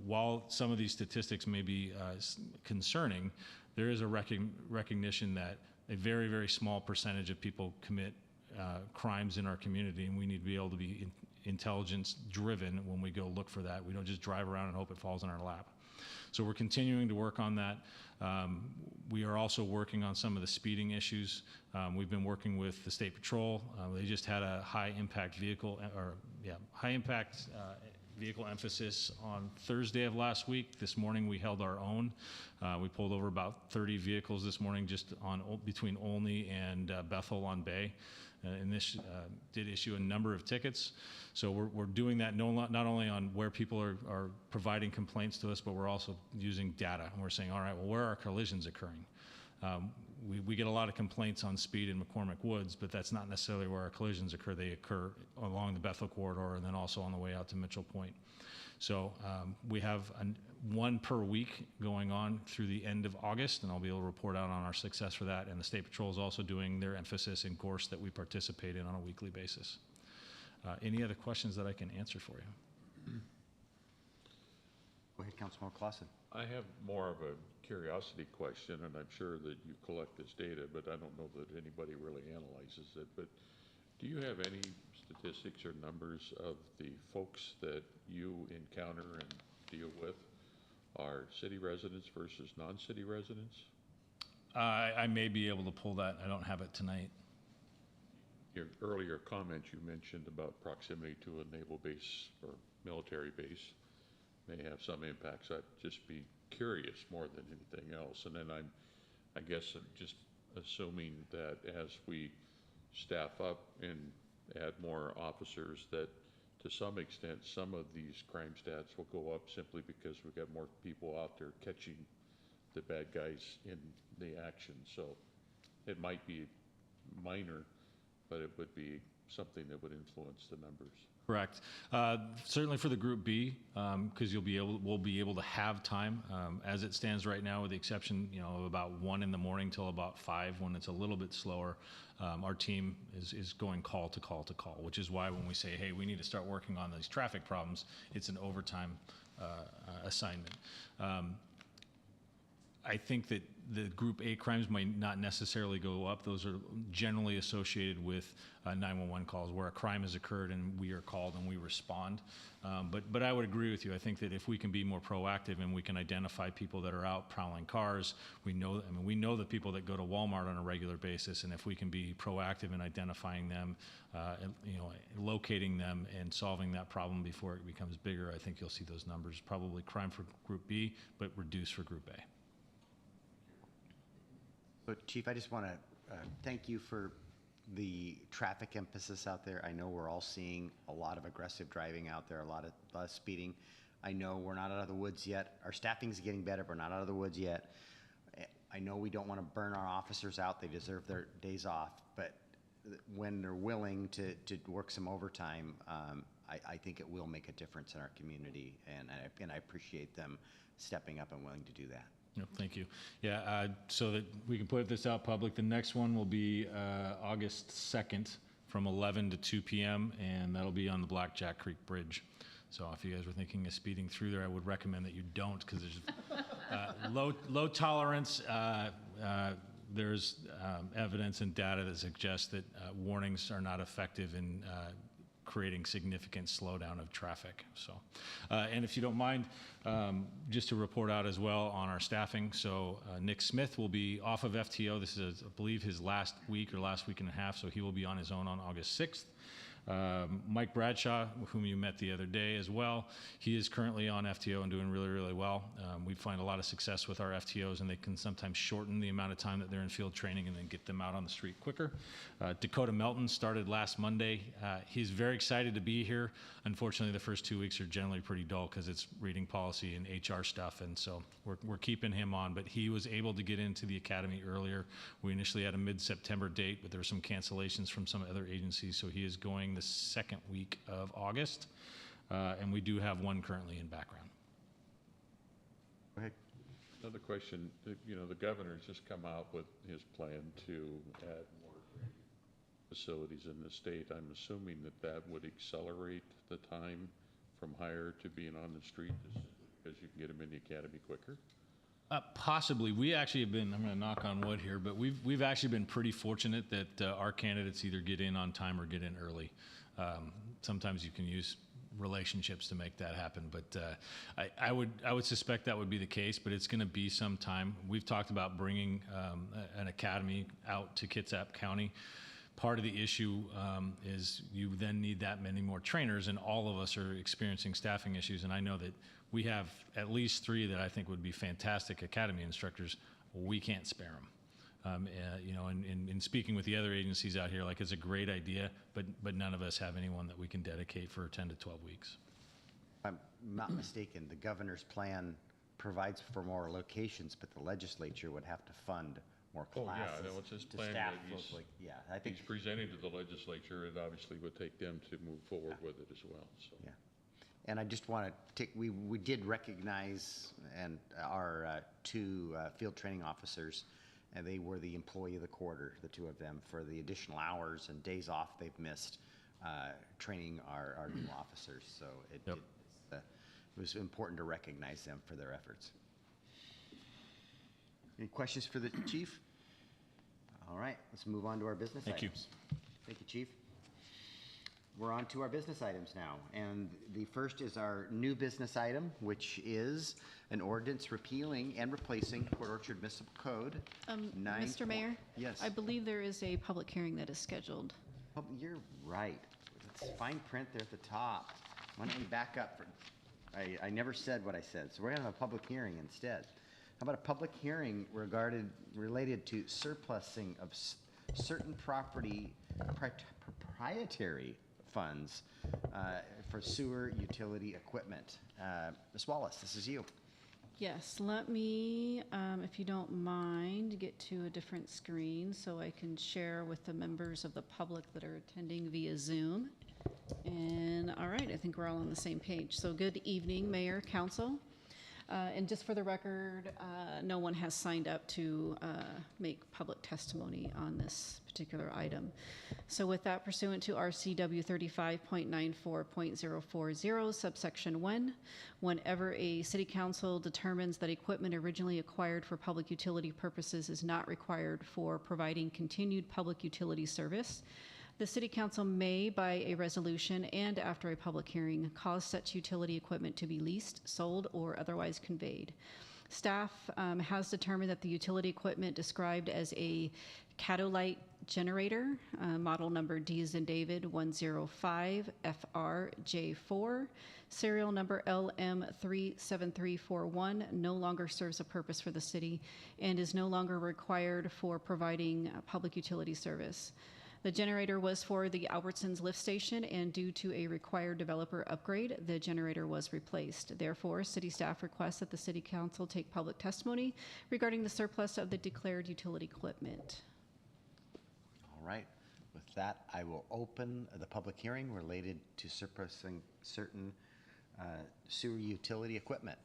While some of these statistics may be concerning, there is a recognition that a very, very small percentage of people commit crimes in our community, and we need to be able to be intelligence driven when we go look for that. We don't just drive around and hope it falls in our lap. So we're continuing to work on that. We are also working on some of the speeding issues. We've been working with the State Patrol. They just had a high impact vehicle emphasis on Thursday of last week. This morning we held our own. We pulled over about 30 vehicles this morning just on between Olney and Bethel on Bay. And this did issue a number of tickets. So we're doing that not only on where people are providing complaints to us, but we're also using data. And we're saying, all right, well, where are collisions occurring? We get a lot of complaints on speed in McCormick Woods, but that's not necessarily where our collisions occur. They occur along the Bethel corridor and then also on the way out to Mitchell Point. So we have one per week going on through the end of August, and I'll be able to report out on our success for that. And the State Patrol is also doing their emphasis in course that we participate in on a weekly basis. Any other questions that I can answer for you? Go ahead, Councilmember Clausen. I have more of a curiosity question, and I'm sure that you collect this data, but I don't know that anybody really analyzes it. But do you have any statistics or numbers of the folks that you encounter and deal with are city residents versus non-city residents? I may be able to pull that. I don't have it tonight. Your earlier comment, you mentioned about proximity to a naval base or military base may have some impact. So I'd just be curious more than anything else. And then I guess I'm just assuming that as we staff up and add more officers, that to some extent some of these crime stats will go up simply because we've got more people out there catching the bad guys in the action. So it might be minor, but it would be something that would influence the numbers. Correct. Certainly for the Group B, because we'll be able to have time. As it stands right now, with the exception, of about 1 in the morning till about 5, when it's a little bit slower, our team is going call to call to call, which is why when we say, hey, we need to start working on these traffic problems, it's an overtime assignment. I think that the Group A crimes might not necessarily go up. Those are generally associated with 911 calls where a crime has occurred and we are called and we respond. But I would agree with you. I think that if we can be more proactive and we can identify people that are out prowling cars, we know the people that go to Walmart on a regular basis, and if we can be proactive in identifying them, locating them and solving that problem before it becomes bigger, I think you'll see those numbers probably crime for Group B, but reduce for Group A. So, Chief, I just want to thank you for the traffic emphasis out there. I know we're all seeing a lot of aggressive driving out there, a lot of speeding. I know we're not out of the woods yet. Our staffing's getting better, but we're not out of the woods yet. I know we don't want to burn our officers out. They deserve their days off. But when they're willing to work some overtime, I think it will make a difference in our community. And I appreciate them stepping up and willing to do that. Yep, thank you. Yeah, so that we can put this out public, the next one will be August 2nd from 11 to 2 p.m., and that'll be on the Blackjack Creek Bridge. So if you guys were thinking of speeding through there, I would recommend that you don't, because there's low tolerance. There's evidence and data that suggests that warnings are not effective in creating significant slowdown of traffic. So, and if you don't mind, just to report out as well on our staffing. So Nick Smith will be off of FTO. This is, I believe, his last week or last week and a half, so he will be on his own on August 6th. Mike Bradshaw, whom you met the other day as well, he is currently on FTO and doing really, really well. We find a lot of success with our FTOs, and they can sometimes shorten the amount of time that they're in field training and then get them out on the street quicker. Dakota Melton started last Monday. He's very excited to be here. Unfortunately, the first 2 weeks are generally pretty dull because it's reading policy and HR stuff, and so we're keeping him on, but he was able to get into the academy earlier. We initially had a mid-September date, but there were some cancellations from some other agencies, so he is going the second week of August, and we do have one currently in background. Go ahead. Another question, the governor's just come out with his plan to add more facilities in the state. I'm assuming that would accelerate the time from hire to being on the street because you can get them in the academy quicker? Possibly. We actually have been, I'm going to knock on wood here, but we've actually been pretty fortunate that our candidates either get in on time or get in early. Sometimes you can use relationships to make that happen, but I would suspect that would be the case, but it's going to be some time. We've talked about bringing an academy out to Kitsap County. Part of the issue is you then need that many more trainers, and all of us are experiencing staffing issues, and I know that we have at least 3 that I think would be fantastic academy instructors. We can't spare them. You know, in speaking with the other agencies out here, like, it's a great idea, but none of us have anyone that we can dedicate for 10 to 12 weeks. If I'm not mistaken, the governor's plan provides for more locations, but the legislature would have to fund more Oh, classes. yeah, that was his to plan staff that those, yeah, I think, he's presenting to the legislature. It obviously would take them to move forward with it as well, so. yeah. And I just want to take, we did recognize and our 2 field training officers, and they were the employee of the quarter, the 2 of them, for the additional hours and days off they've missed training our new officers. So it was important to recognize them for their efforts. Any questions for the chief? All right, let's move on to our business Thank you. items. Thank you, chief. We're on to our business items now, and the first is our new business item, which is an ordinance repealing and replacing Port Orchard Municipal Code. Mr. Mayor? Yes. I believe there is a public hearing that is scheduled. Oh, you're right. It's fine print there at the top. Why don't we back up? I never said what I said, so we're gonna have a public hearing instead. How about a public hearing related to surplusing of certain property proprietary funds for sewer utility equipment? Ms. Wallace, this is you. Yes, let me, if you don't mind, get to a different screen so I can share with the members of the public that are attending via Zoom. And all right, I think we're all on the same page. So good evening, Mayor, Council. And just for the record, no one has signed up to make public testimony on this particular item. So with that, pursuant to RCW 35.94.040, subsection 1, whenever a city council determines that equipment originally acquired for public utility purposes is not required for providing continued public utility service, the City Council may, by a resolution and after a public hearing, cause such utility equipment to be leased, sold, or otherwise conveyed. Staff has determined that the utility equipment described as a Catolite generator, model number D as in David 105FRJ4, serial number LM37341, no longer serves a purpose for the city and is no longer required for providing public utility service. The generator was for the Albertsons lift station, and due to a required developer upgrade, the generator was replaced. Therefore, city staff requests that the city council take public testimony regarding the surplus of the declared utility equipment. All right. With that, I will open the public hearing related to surplusing certain sewer utility equipment.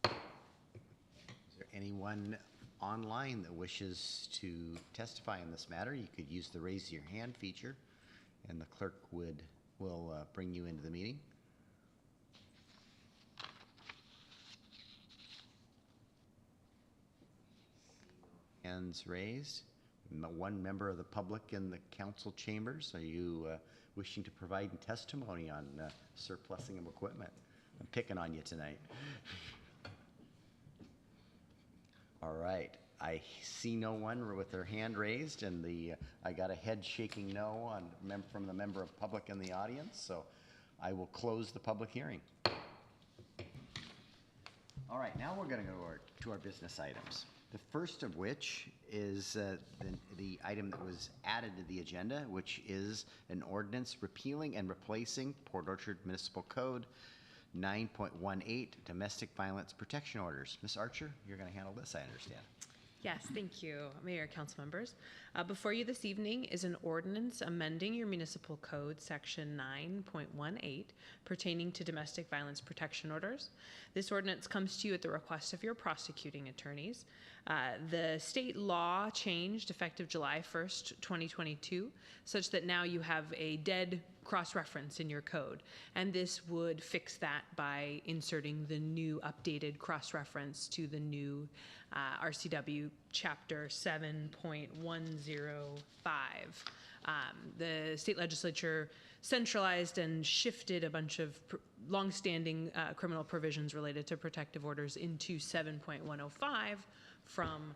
Is there anyone online that wishes to testify in this matter? You could use the raise your hand feature, and the clerk will bring you into the meeting. Hands raised. One member of the public in the council chambers. Are you wishing to provide testimony on surplusing of equipment? I'm picking on you tonight. All right, I see no one with their hand raised, and I got a head shaking no from the member of public in the audience, so I will close the public hearing. All right, now we're going to go to our business items. The first of which is the item that was added to the agenda, which is an ordinance repealing and replacing Port Orchard Municipal Code 9.18 domestic violence protection orders. Ms. Archer, you're going to handle this, I understand. Yes, thank you, Mayor, council members. Before you this evening is an ordinance amending your municipal code section 9.18 pertaining to domestic violence protection orders. This ordinance comes to you at the request of your prosecuting attorneys. The state law changed effective July 1st, 2022, such that now you have a dead cross-reference in your code, and this would fix that by inserting the new updated cross-reference to the new RCW chapter 7.105. The state legislature centralized and shifted a bunch of longstanding criminal provisions related to protective orders into 7.105 from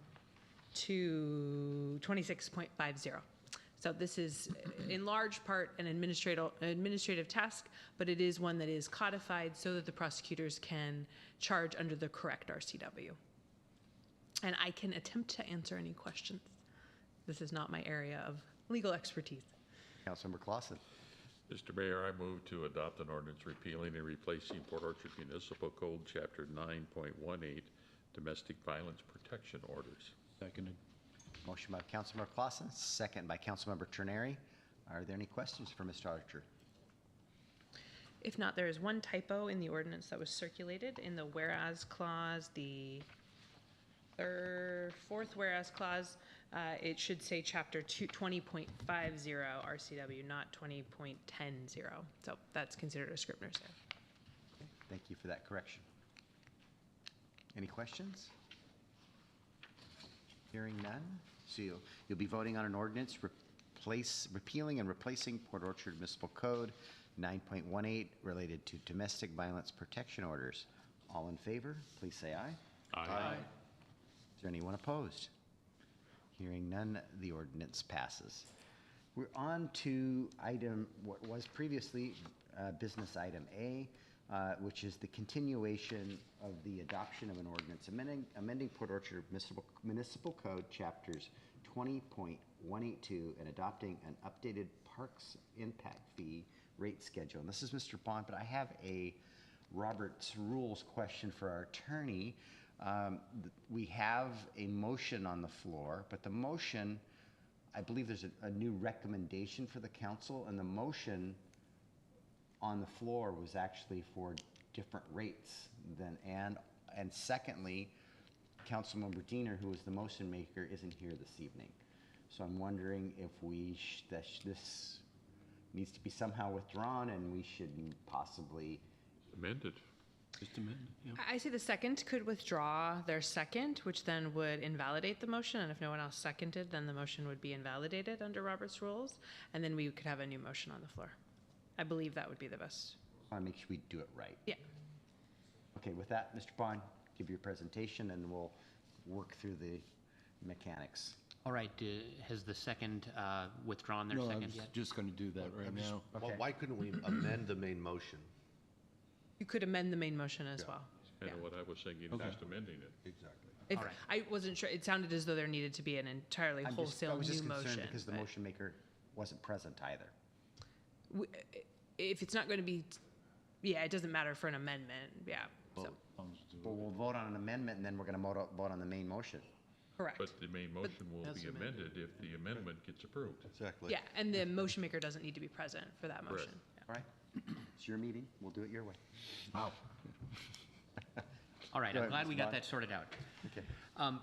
to 26.50. So this is in large part an administrative task, but it is one that is codified so that the prosecutors can charge under the correct RCW. And I can attempt to answer any questions. This is not my area of legal expertise. Councilmember Clausen. Mr. Mayor, I move to adopt an ordinance repealing and replacing Port Orchard Municipal Code, Chapter 9.18, Domestic Violence Protection Orders. Seconded. Motion by Councilmember Clausen, second by Councilmember Terneri. Are there any questions for Mr. Archer? If not, there is one typo in the ordinance that was circulated in the whereas clause, the fourth whereas clause. It should say chapter 20.50 RCW, not 20.10. So that's considered a Scribner's error. Okay, thank you for that correction. Any questions? Hearing none. So you'll be voting on an ordinance repealing and replacing Port Orchard Municipal Code 9.18 related to domestic violence protection orders. All in favor, please say aye. Aye. Is there anyone opposed? Hearing none, the ordinance passes. We're on to what was previously business item A, which is the continuation of the adoption of an ordinance amending Port Orchard Municipal Code chapters 20.182 and adopting an updated parks impact fee rate schedule. And this is Mr. Bond, but I have a Robert's Rules question for our attorney. We have a motion on the floor, but the motion, I believe there's a new recommendation for the council, and the motion on the floor was actually for different rates than, and secondly, Councilmember Diener, who is the motion maker, isn't here this evening. So I'm wondering if this needs to be somehow withdrawn and we should possibly Amended. Just a minute, yeah. I say the second could withdraw their second, which then would invalidate the motion. And if no one else seconded, then the motion would be invalidated under Robert's Rules. And then we could have a new motion on the floor. I believe that would be the best. I want to make sure we do it right. Yeah. Okay, with that, Mr. Bond, give your presentation and we'll work through the mechanics. All right, has the second withdrawn their No, I second was yet? just going to do that right now. Okay. Why couldn't we amend the main motion? You could amend the main motion as well. Kind of what I was thinking, just amending it. Exactly. If, All right. I wasn't sure. It sounded as though there needed to be an entirely I wholesale was just new concerned motion. because the but motion maker wasn't present either. if it's not going to be, yeah, it doesn't matter for an amendment. Yeah. So, But we'll vote on an amendment and then we're going to vote on the main motion. correct. But the main motion will As be amended if the amendment gets approved. Exactly. Yeah, and the motion maker doesn't need to be present for that motion. Correct. All right? It's your meeting. We'll do it your way. All right, Go I'm ahead, glad we Mr. got Bond. that sorted out. Okay.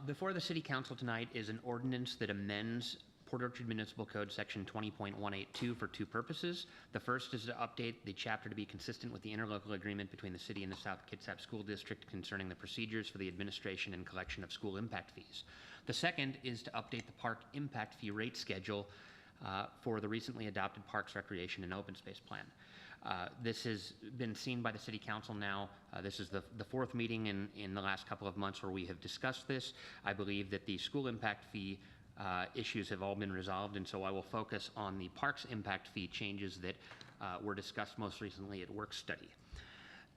Before the city council tonight is an ordinance that amends Port Orchard Municipal Code Section 20.182 for two purposes. The first is to update the chapter to be consistent with the interlocal agreement between the city and the South Kitsap School District concerning the procedures for the administration and collection of school impact fees. The second is to update the park impact fee rate schedule for the recently adopted Parks, Recreation, and Open Space Plan. This has been seen by the City Council now. This is the fourth meeting in the last couple of months where we have discussed this. I believe that the school impact fee issues have all been resolved, and so I will focus on the Parks impact fee changes that were discussed most recently at work study.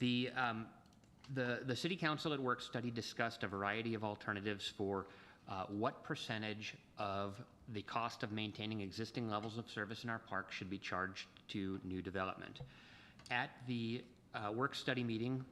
The City Council at work study discussed a variety of alternatives for what percentage of the cost of maintaining existing levels of service in our park should be charged to new development. At the work study meeting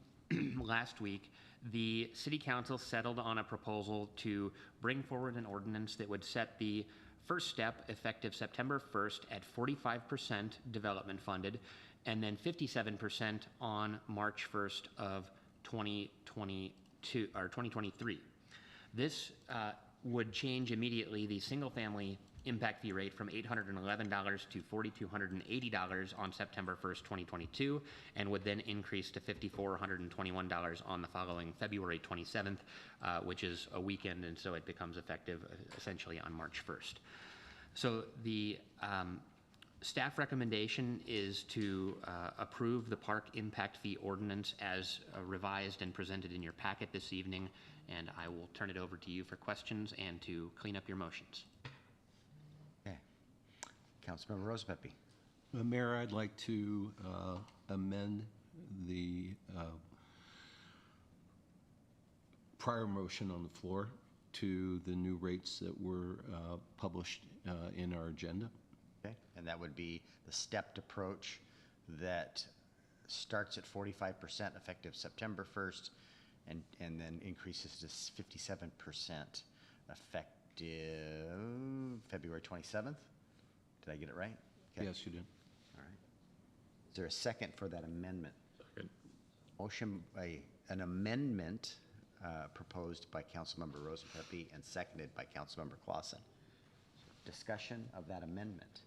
last week, the City Council settled on a proposal to bring forward an ordinance that would set the first step effective September 1st at 45% development funded, and then 57% on March 1st of 2022 or 2023. This would change immediately the single-family impact fee rate from $811 to $4,280 on September 1st, 2022, and would then increase to $5,421 on the following February 27th, which is a weekend, and so it becomes effective essentially on March 1st. So the Staff recommendation is to approve the park impact fee ordinance as revised and presented in your packet this evening, and I will turn it over to you for questions and to clean up your motions. Okay. Councilmember Rosepepe. Mayor, I'd like to amend the prior motion on the floor to the new rates that were published in our agenda. Okay, and that would be the stepped approach that starts at 45% effective September 1st and then increases to 57% effective February 27th. Did I get it right? Okay. Yes, you did. All right. Is there a second for that amendment? Second. Motion, an amendment proposed by Councilmember Rosepepe and seconded by Councilmember Clausen. Discussion of that amendment.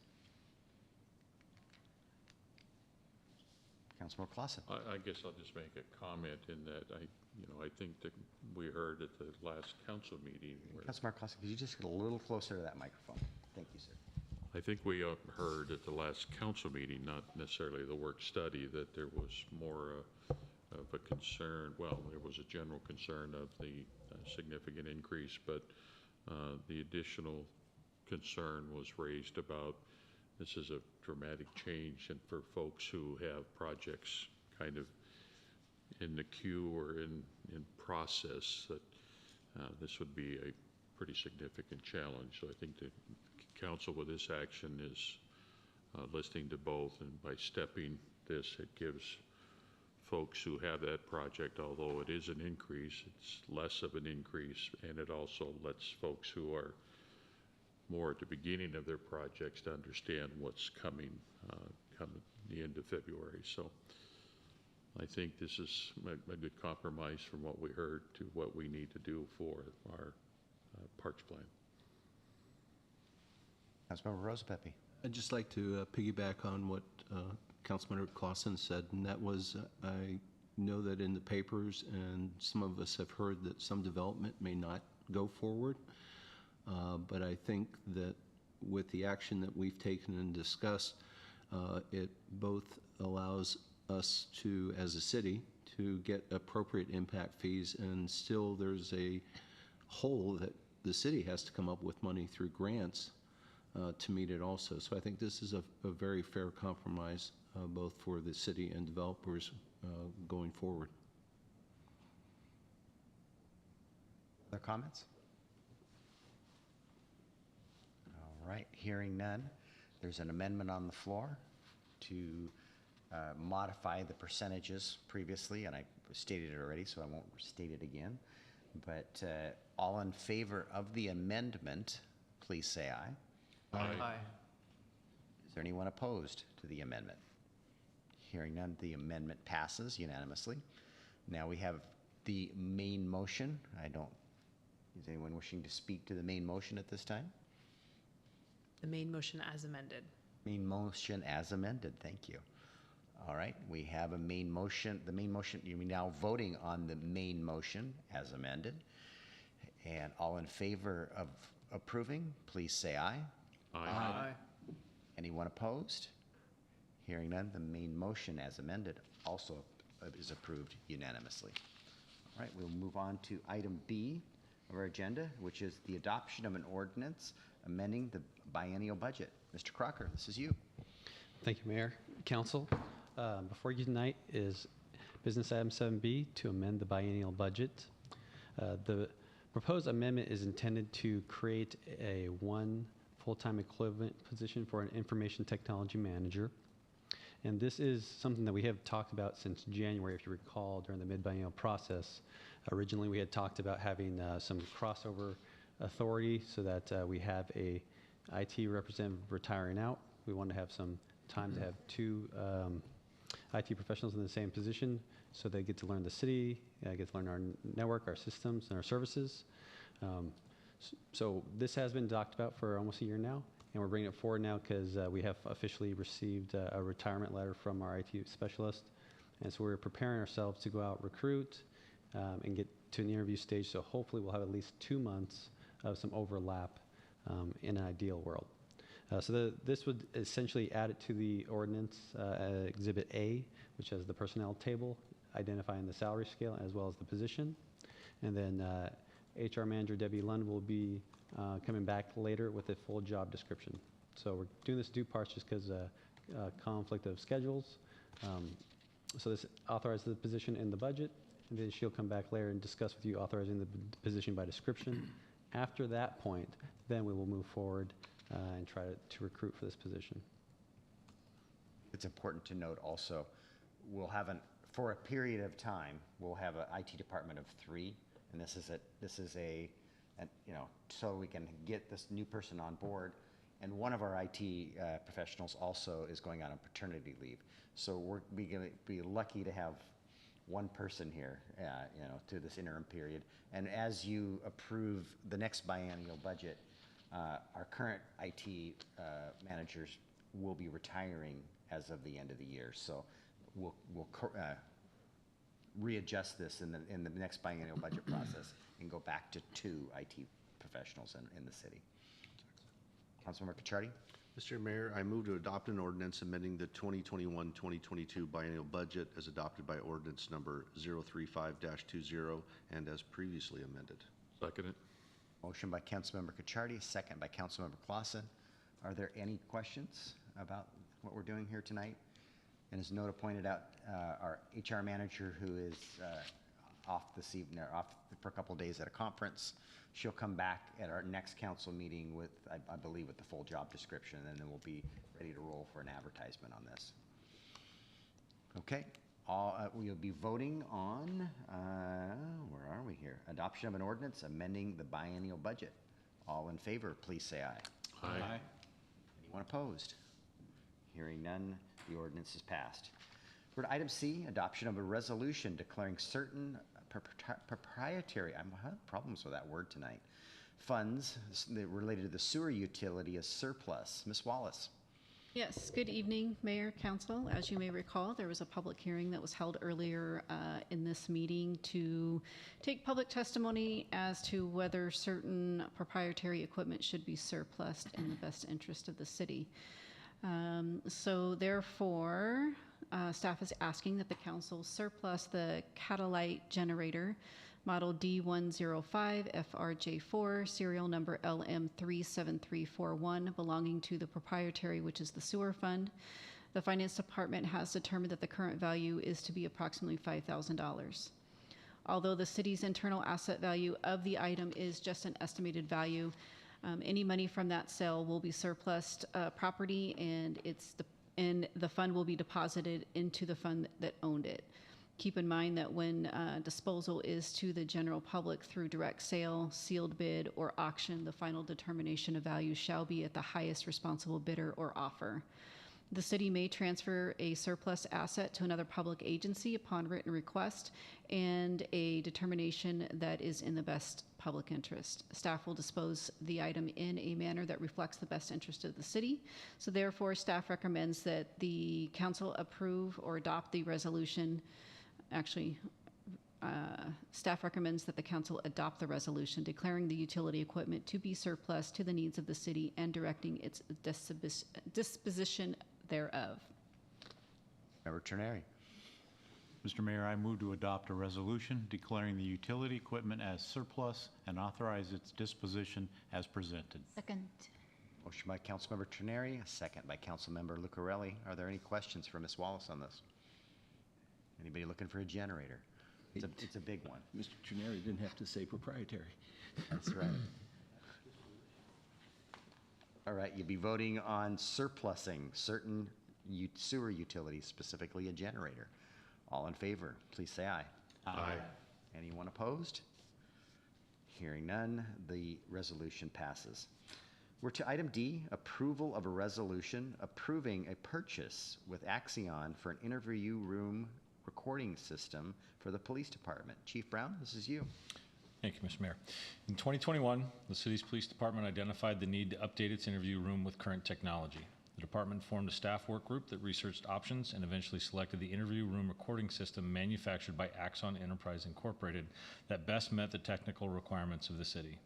Councilmember Clausen. I guess I'll just make a comment in that I think that we heard at the last council meeting where Councilmember Clausen, could you just get a little closer to that microphone? Thank you, sir. I think we heard at the last council meeting, not necessarily the work study, that there was more of a concern. Well, there was a general concern of the significant increase, but the additional concern was raised about this is a dramatic change, and for folks who have projects kind of in the queue or in process, that this would be a pretty significant challenge. So I think the council with this action is listening to both, and by stepping this, it gives folks who have that project, although it is an increase, it's less of an increase, and it also lets folks who are more at the beginning of their projects to understand what's coming the end of February. So I think this is a good compromise from what we heard to what we need to do for our parks plan. Councilmember Rosepepe. I'd just like to piggyback on what Councilmember Clausen said, and that was, I know that in the papers, and some of us have heard that some development may not go forward, but I think that with the action that we've taken and discussed, it both allows us to, as a city, to get appropriate impact fees, and still there's a hole that the city has to come up with money through grants to meet it also. So I think this is a very fair compromise, both for the city and developers going forward. Other comments? All right, hearing none. There's an amendment on the floor to modify the percentages previously, and I stated it already, so I won't state it again. But all in favor of the amendment, please say aye. Aye. Is there anyone opposed to the amendment? Hearing none, the amendment passes unanimously. Now we have the main motion. Is anyone wishing to speak to the main motion at this time? The main motion as amended. Main motion as amended, thank you. All right, we have a main motion. The main motion, you're now voting on the main motion as amended. And all in favor of approving, please say aye. Aye. Anyone opposed? Hearing none, the main motion as amended also is approved unanimously. All right, we'll move on to item B of our agenda, which is the adoption of an ordinance amending the biennial budget. Mr. Crocker, this is you. Thank you, Mayor. Council, before you tonight is business item 7B to amend the biennial budget. The proposed amendment is intended to create a one full-time equivalent position for an information technology manager. And this is something that we have talked about since January, if you recall, during the mid-biennial process. Originally, we had talked about having some crossover authority so that we have a IT representative retiring out. We want to have some time to have two IT professionals in the same position so they get to learn the city, get to learn our network, our systems, and our services. So this has been talked about for almost a year now, and we're bringing it forward now because we have officially received a retirement letter from our IT specialist. And so we're preparing ourselves to go out, recruit, and get to an interview stage. So hopefully we'll have at least 2 months of some overlap in an ideal world. This would essentially add it to the ordinance Exhibit A, which has the personnel table identifying the salary scale as well as the position. And then HR Manager Debbie Lund will be coming back later with a full job description. So we're doing this in 2 parts just because conflict of schedules. So this authorizes the position in the budget, and then she'll come back later and discuss with you authorizing the position by description. After that point, then we will move forward and try to recruit for this position. It's important to note also, we'll have for a period of time, we'll have an IT department of 3, and this is a so we can get this new person on board. And one of our IT professionals also is going out on paternity leave. So we're going to be lucky to have one person here, through this interim period. And as you approve the next biennial budget, our current IT managers will be retiring as of the end of the year. So we'll readjust this in the next biennial budget process and go back to 2 IT professionals in the city. Councilmember Cacciardi? Mr. Mayor, I move to adopt an ordinance amending the 2021-2022 biennial budget as adopted by ordinance number 035-20 and as previously amended. Second it. Motion by Councilmember Cacciardi, second by Councilmember Clausen. Are there any questions about what we're doing here tonight? And as Nota pointed out, our HR manager, who is off this evening, off for a couple of days at a conference, she'll come back at our next council meeting with, I believe, with the full job description, and then we'll be ready to roll for an advertisement on this. Okay, we'll be voting on, where are we here? Adoption of an ordinance amending the biennial budget. All in favor, please say aye. Aye. Anyone opposed? Hearing none, the ordinance is passed. We're to item C, adoption of a resolution declaring certain proprietary, I'm having problems with that word tonight, funds related to the sewer utility as surplus. Ms. Wallace. Yes, good evening, Mayor, Council. As you may recall, there was a public hearing that was held earlier in this meeting to take public testimony as to whether certain proprietary equipment should be surplused in the best interest of the city. So therefore, staff is asking that the council surplus the Catalyte generator, model D105 FRJ4, serial number LM37341, belonging to the proprietary, which is the sewer fund. The finance department has determined that the current value is to be approximately $5,000. Although the city's internal asset value of the item is just an estimated value, any money from that sale will be surplused property, and the fund will be deposited into the fund that owned it. Keep in mind that when disposal is to the general public through direct sale, sealed bid, or auction, the final determination of value shall be at the highest responsible bidder or offer. The city may transfer a surplus asset to another public agency upon written request and a determination that is in the best public interest. Staff will dispose the item in a manner that reflects the best interest of the city. So therefore, staff recommends that the council approve or adopt the resolution. Actually, staff recommends that the council adopt the resolution declaring the utility equipment to be surplus to the needs of the city and directing its disposition thereof. Member Terneri. Mr. Mayor, I move to adopt a resolution declaring the utility equipment as surplus and authorize its disposition as presented. Second. Motion by Councilmember Terneri, a second by Councilmember Lucarelli. Are there any questions for Ms. Wallace on this? Anybody looking for a generator? It's a big one. Mr. Terneri didn't have to say proprietary. That's right. All right, you'll be voting on surplusing certain sewer utilities, specifically a generator. All in favor, please say aye. Aye. Anyone opposed? Hearing none, the resolution passes. We're to item D, approval of a resolution approving a purchase with Axion for an interview room recording system for the police department. Chief Brown, this is you. Thank you, Mr. Mayor. In 2021, the city's police department identified the need to update its interview room with current technology. The department formed a staff work group that researched options and eventually selected the interview room recording system manufactured by Axion Enterprise Incorporated that best met the technical requirements of the city.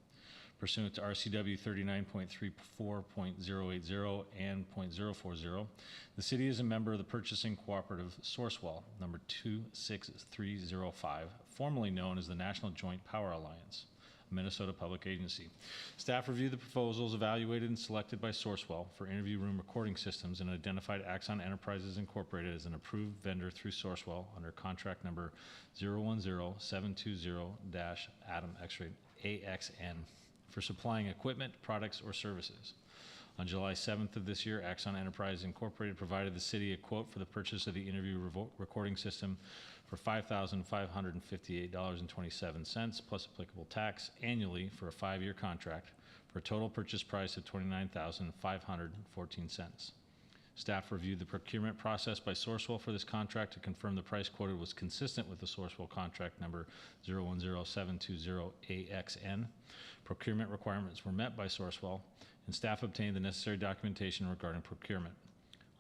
pursuant to RCW 39.34.080 and .040. The city is a member of the purchasing cooperative Sourcewell, number 26305, formerly known as the National Joint Power Alliance, a Minnesota public agency. Staff reviewed the proposals evaluated and selected by Sourcewell for interview room recording systems and identified Axion Enterprises Incorporated as an approved vendor through Sourcewell under contract number 010720-Adam X-ray AXN for supplying equipment, products, or services. On July 7th of this year, Axion Enterprise Incorporated provided the city a quote for the purchase of the interview recording system for $5,558.27 plus applicable tax annually for a 5-year contract for a total purchase price of $29,514. Staff reviewed the procurement process by Sourcewell for this contract to confirm the price quoted was consistent with the Sourcewell contract number 010720AXN. Procurement requirements were met by Sourcewell, and staff obtained the necessary documentation regarding procurement.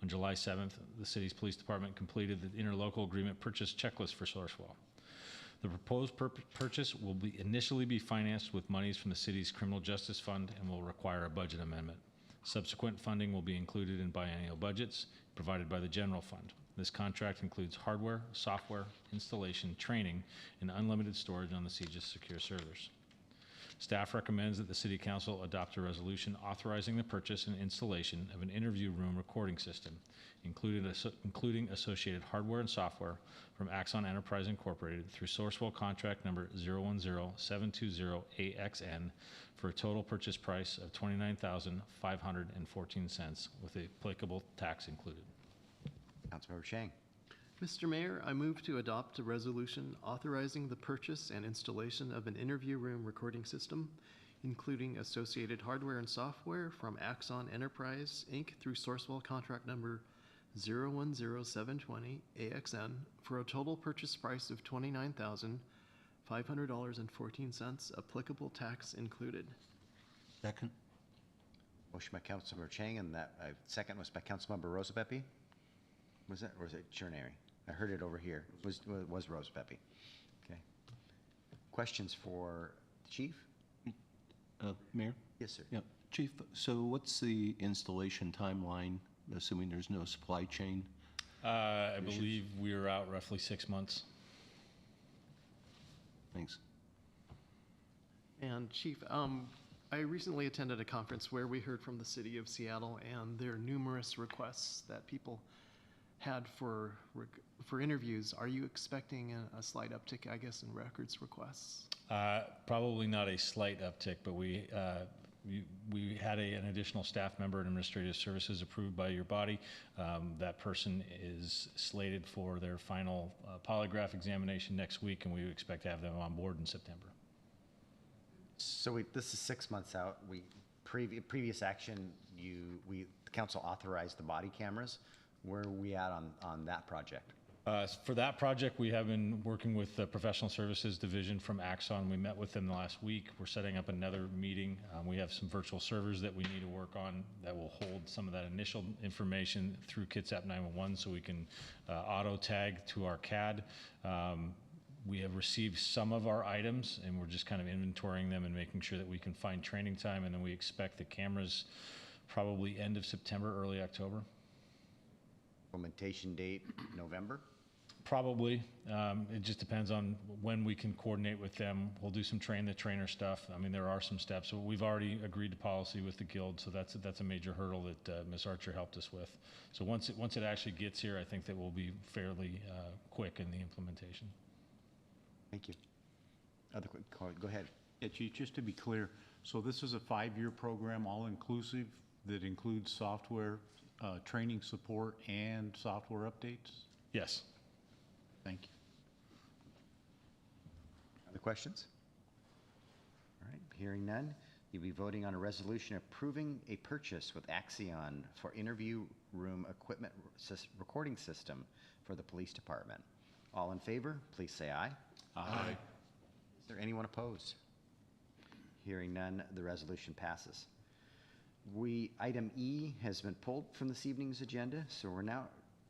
On July 7th, the city's police department completed the interlocal agreement purchase checklist for Sourcewell. The proposed purchase will initially be financed with monies from the city's criminal justice fund and will require a budget amendment. Subsequent funding will be included in biennial budgets provided by the general fund. This contract includes hardware, software, installation, training, and unlimited storage on the Gis secure servers. Staff recommends that the City Council adopt a resolution authorizing the purchase and installation of an interview room recording system, including associated hardware and software from Axion Enterprise Incorporated through Sourcewell contract number 010720AXN for a total purchase price of $29,514 with the applicable tax included. Councilmember Chang. Mr. Mayor, I move to adopt a resolution authorizing the purchase and installation of an interview room recording system, including associated hardware and software from Axion Enterprise, Inc. through Sourcewell contract number 010720 AXN for a total purchase price of $29,500.14, applicable tax included. Second. Motion by Councilmember Chang, and that second was by Councilmember Rosabepi. Was that, or was it Chernary? I heard it over here. It was Rosabepi. Okay. Questions for the chief? Mayor? Yes, sir. Yeah, Chief, so what's the installation timeline, assuming there's no supply chain? I believe we are out roughly 6 months. Thanks. And Chief, I recently attended a conference where we heard from the city of Seattle and their numerous requests that people had for interviews. Are you expecting a slight uptick, I guess, in records requests? Probably not a slight uptick, but we had an additional staff member in administrative services approved by your body. That person is slated for their final polygraph examination next week, and we expect to have them on board in September. So this is 6 months out. Previous action, the council authorized the body cameras. Where are we at on that project? For that project, we have been working with the Professional Services Division from Axion. We met with them last week. We're setting up another meeting. We have some virtual servers that we need to work on that will hold some of that initial information through Kitsap 911 so we can auto tag to our CAD. We have received some of our items, and we're just kind of inventorying them and making sure that we can find training time, and then we expect the cameras probably end of September, early October. Implementation date, November? Probably. It just depends on when we can coordinate with them. We'll do some train-the-trainer stuff. I mean, there are some steps. So we've already agreed to policy with the guild, so that's a major hurdle that Ms. Archer helped us with. So once it actually gets here, I think that we'll be fairly quick in the implementation. Thank you. Other quick, go ahead. Yeah, Chief, just to be clear, so this is a 5-year program, all-inclusive, that includes software, training support, and software updates? Yes. Thank you. Other questions? All right, hearing none, you'll be voting on a resolution approving a purchase with Axion for interview room equipment recording system for the police department. All in favor, please say aye. Aye. Is there anyone opposed? Hearing none, the resolution passes. Item E has been pulled from this evening's agenda, so we're now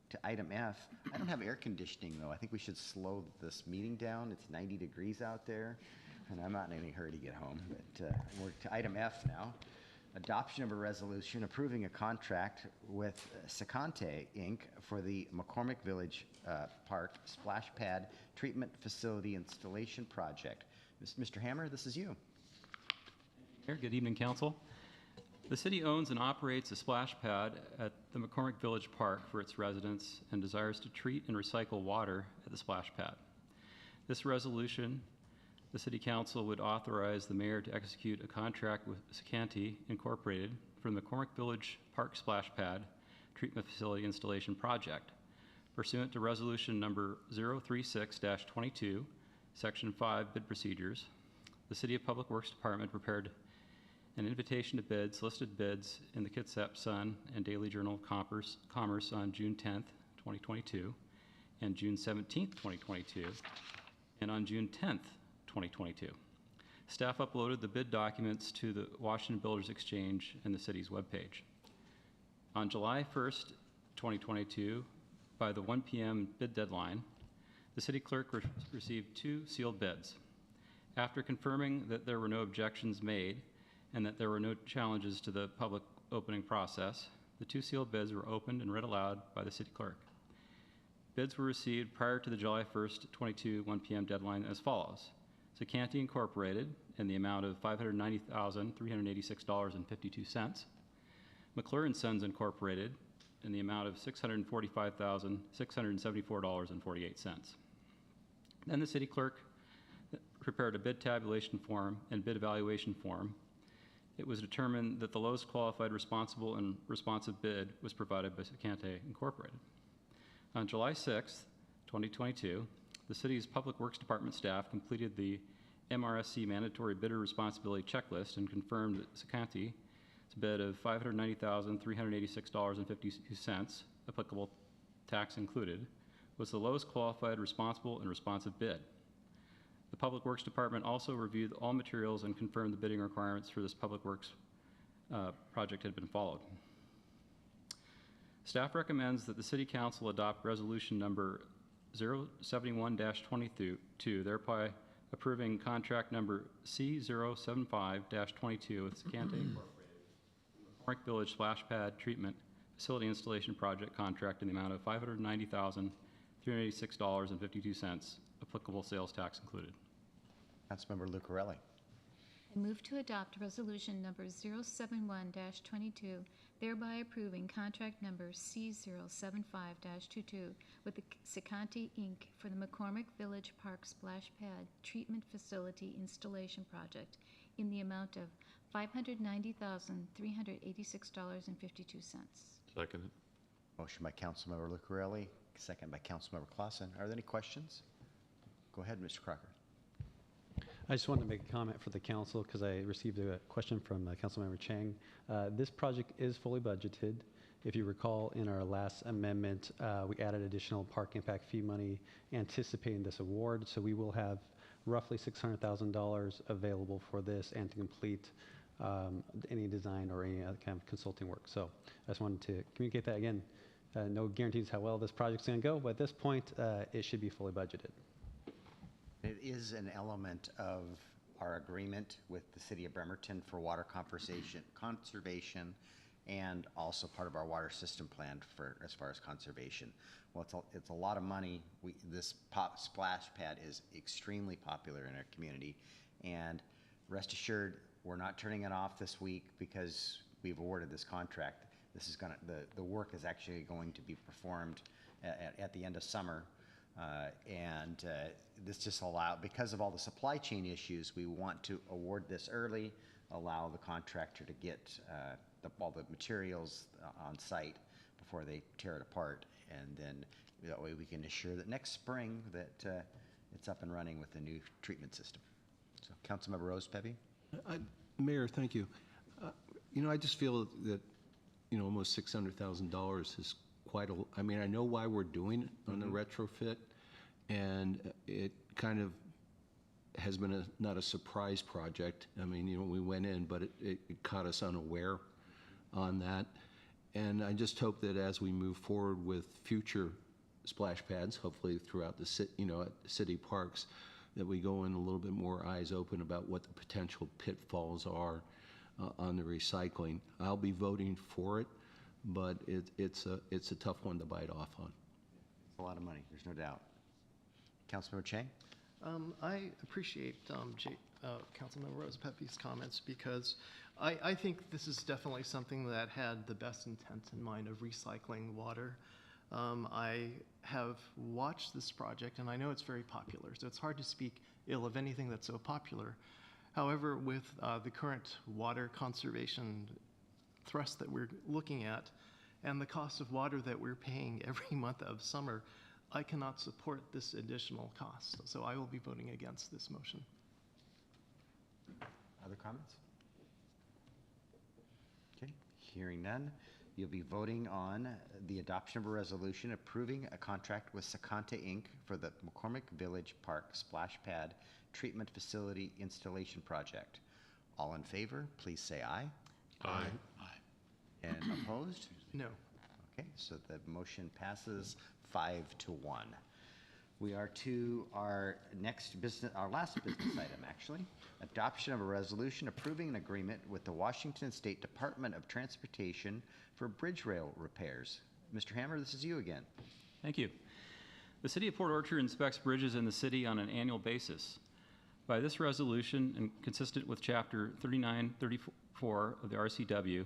to item F. I don't have air conditioning, though. I think we should slow this meeting down. It's 90 degrees out there. and I'm not in any hurry to get home, but we're to item F now. Adoption of a resolution approving a contract with Secante, Inc. for the McCormick Village Park Splash Pad Treatment Facility Installation Project. Mr. Hammer, this is you. Mayor, good evening, council. The city owns and operates a splash pad at the McCormick Village Park for its residents and desires to treat and recycle water at the splash pad. This resolution, the City Council would authorize the mayor to execute a contract with Secante Incorporated for the McCormick Village Park Splash Pad Treatment Facility Installation Project. Pursuant to Resolution Number 036-22, Section 5 Bid Procedures, the City of Public Works Department prepared an invitation to bid, solicited bids in the Kitsap Sun and Daily Journal of Commerce on June 10th, 2022, and June 17th, 2022, and on June 10th, 2022. Staff uploaded the bid documents to the Washington Builders Exchange and the city's webpage. On July 1st, 2022, by the 1 p.m. bid deadline, the city clerk received 2 sealed bids. After confirming that there were no objections made and that there were no challenges to the public opening process, the 2 sealed bids were opened and read aloud by the city clerk. Bids were received prior to the July 1st, 22, 1 p.m. deadline as follows. Secante Incorporated in the amount of $590,386.52. McClure & Sons Incorporated in the amount of $645,674.48. Then the city clerk prepared a bid tabulation form and bid evaluation form. It was determined that the lowest qualified responsible and responsive bid was provided by Secante Incorporated. On July 6th, 2022, the city's Public Works Department staff completed the MRSC mandatory bidder responsibility checklist and confirmed that Secante's bid of $590,386.52, applicable tax included, was the lowest qualified responsible and responsive bid. The Public Works Department also reviewed all materials and confirmed the bidding requirements for this Public Works project had been followed. Staff recommends that the City Council adopt resolution number 071-22, thereby approving contract number C075-22 with Secante Incorporated, McCormick Village Splash Pad Treatment Facility Installation Project contract in the amount of $590,386.52, applicable sales tax included. Councilmember Lucarelli. I move to adopt resolution number 071-22, thereby approving contract number C075-22 with the Secante Inc. for the McCormick Village Park Splash Pad Treatment Facility Installation Project in the amount of $590,386.52. Second. Motion by Councilmember Lucarelli, second by Councilmember Clausen. Are there any questions? Go ahead, Mr. Crocker. I just wanted to make a comment for the council because I received a question from Councilmember Chang. This project is fully budgeted. If you recall, in our last amendment, we added additional park impact fee money anticipating this award. So we will have roughly $600,000 available for this and to complete any design or any other kind of consulting work. So I just wanted to communicate that again. No guarantees how well this project's going to go, but at this point, it should be fully budgeted. It is an element of our agreement with the city of Bremerton for water conservation and also part of our water system plan for as far as conservation. Well, it's a lot of money. This splash pad is extremely popular in our community, and rest assured, we're not turning it off this week because we've awarded this contract. This is the work is actually going to be performed at the end of summer. This just because of all the supply chain issues, we want to award this early, allow the contractor to get all the materials on site before they tear it apart, and then that way we can assure that next spring that it's up and running with the new treatment system. So, Councilmember Rose Pepe. Mayor, thank you. I just feel that almost $600,000 is quite I mean, I know why we're doing it on the retrofit, and it kind of has been not a surprise project. I mean, we went in, but it caught us unaware on that. And I just hope that as we move forward with future splash pads, hopefully throughout the city parks, that we go in a little bit more eyes open about what the potential pitfalls are on the recycling. I'll be voting for it, but it's a tough one to bite off on. It's a lot of money, there's no doubt. Councilmember Chang? I appreciate Councilmember Rosapepe's comments because I think this is definitely something that had the best intent in mind of recycling water. I have watched this project and I know it's very popular, so it's hard to speak ill of anything that's so popular. However, with the current water conservation thrust that we're looking at and the cost of water that we're paying every month of summer, I cannot support this additional cost. So I will be voting against this motion. Other comments? Okay, hearing none, you'll be voting on the adoption of a resolution approving a contract with Secanta Inc. for the McCormick Village Park Splash Pad Treatment Facility Installation Project. All in favor, please say aye. Aye. And opposed? No. Okay, so the motion passes 5-1. We are to our last business item, actually. Adoption of a resolution approving an agreement with the Washington State Department of Transportation for bridge rail repairs. Mr. Hammer, this is you again. Thank you. The City of Port Orchard inspects bridges in the city on an annual basis. By this resolution, and consistent with Chapter 3934 of the RCW,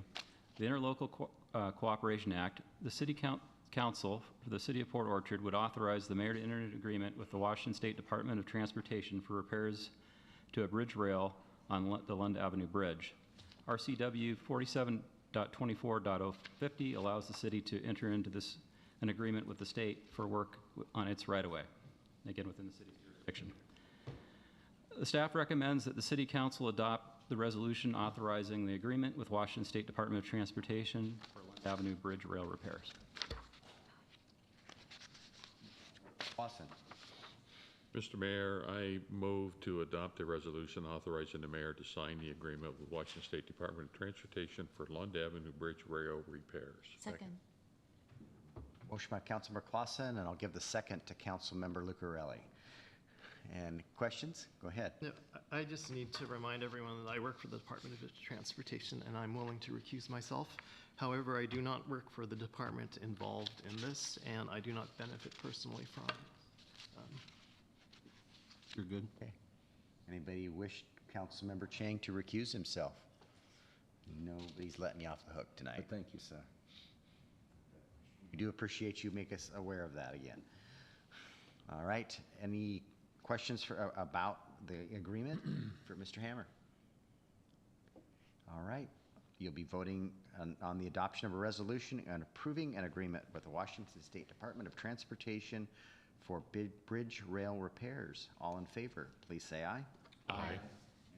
the Interlocal Cooperation Act, the City Council for the City of Port Orchard would authorize the mayor to enter an agreement with the Washington State Department of Transportation for repairs to a bridge rail on the Lund Avenue Bridge. RCW 47.24.050 allows the city to enter into an agreement with the state for work on its right-of-way, again within the city's jurisdiction. The staff recommends that the City Council adopt the resolution authorizing the agreement with Washington State Department of Transportation for Lund Avenue Bridge rail repairs. Lawson. Mr. Mayor, I move to adopt a resolution authorizing the mayor to sign the agreement with Washington State Department of Transportation for Lund Avenue Bridge rail repairs. Second. Motion by Councilmember Clausen, and I'll give the second to Councilmember Lucarelli. And questions? Go ahead. No, I just need to remind everyone that I work for the Department of Transportation and I'm willing to recuse myself. However, I do not work for the department involved in this and I do not benefit personally from it. You're good. Okay. Anybody wish Councilmember Chang to recuse himself? Nobody's letting you off the hook tonight. But thank you. So we do appreciate you make us aware of that again. All right. Any questions about the agreement for Mr. Hammer? All right. You'll be voting on the adoption of a resolution and approving an agreement with the Washington State Department of Transportation for bridge rail repairs. All in favor, please say aye. Aye.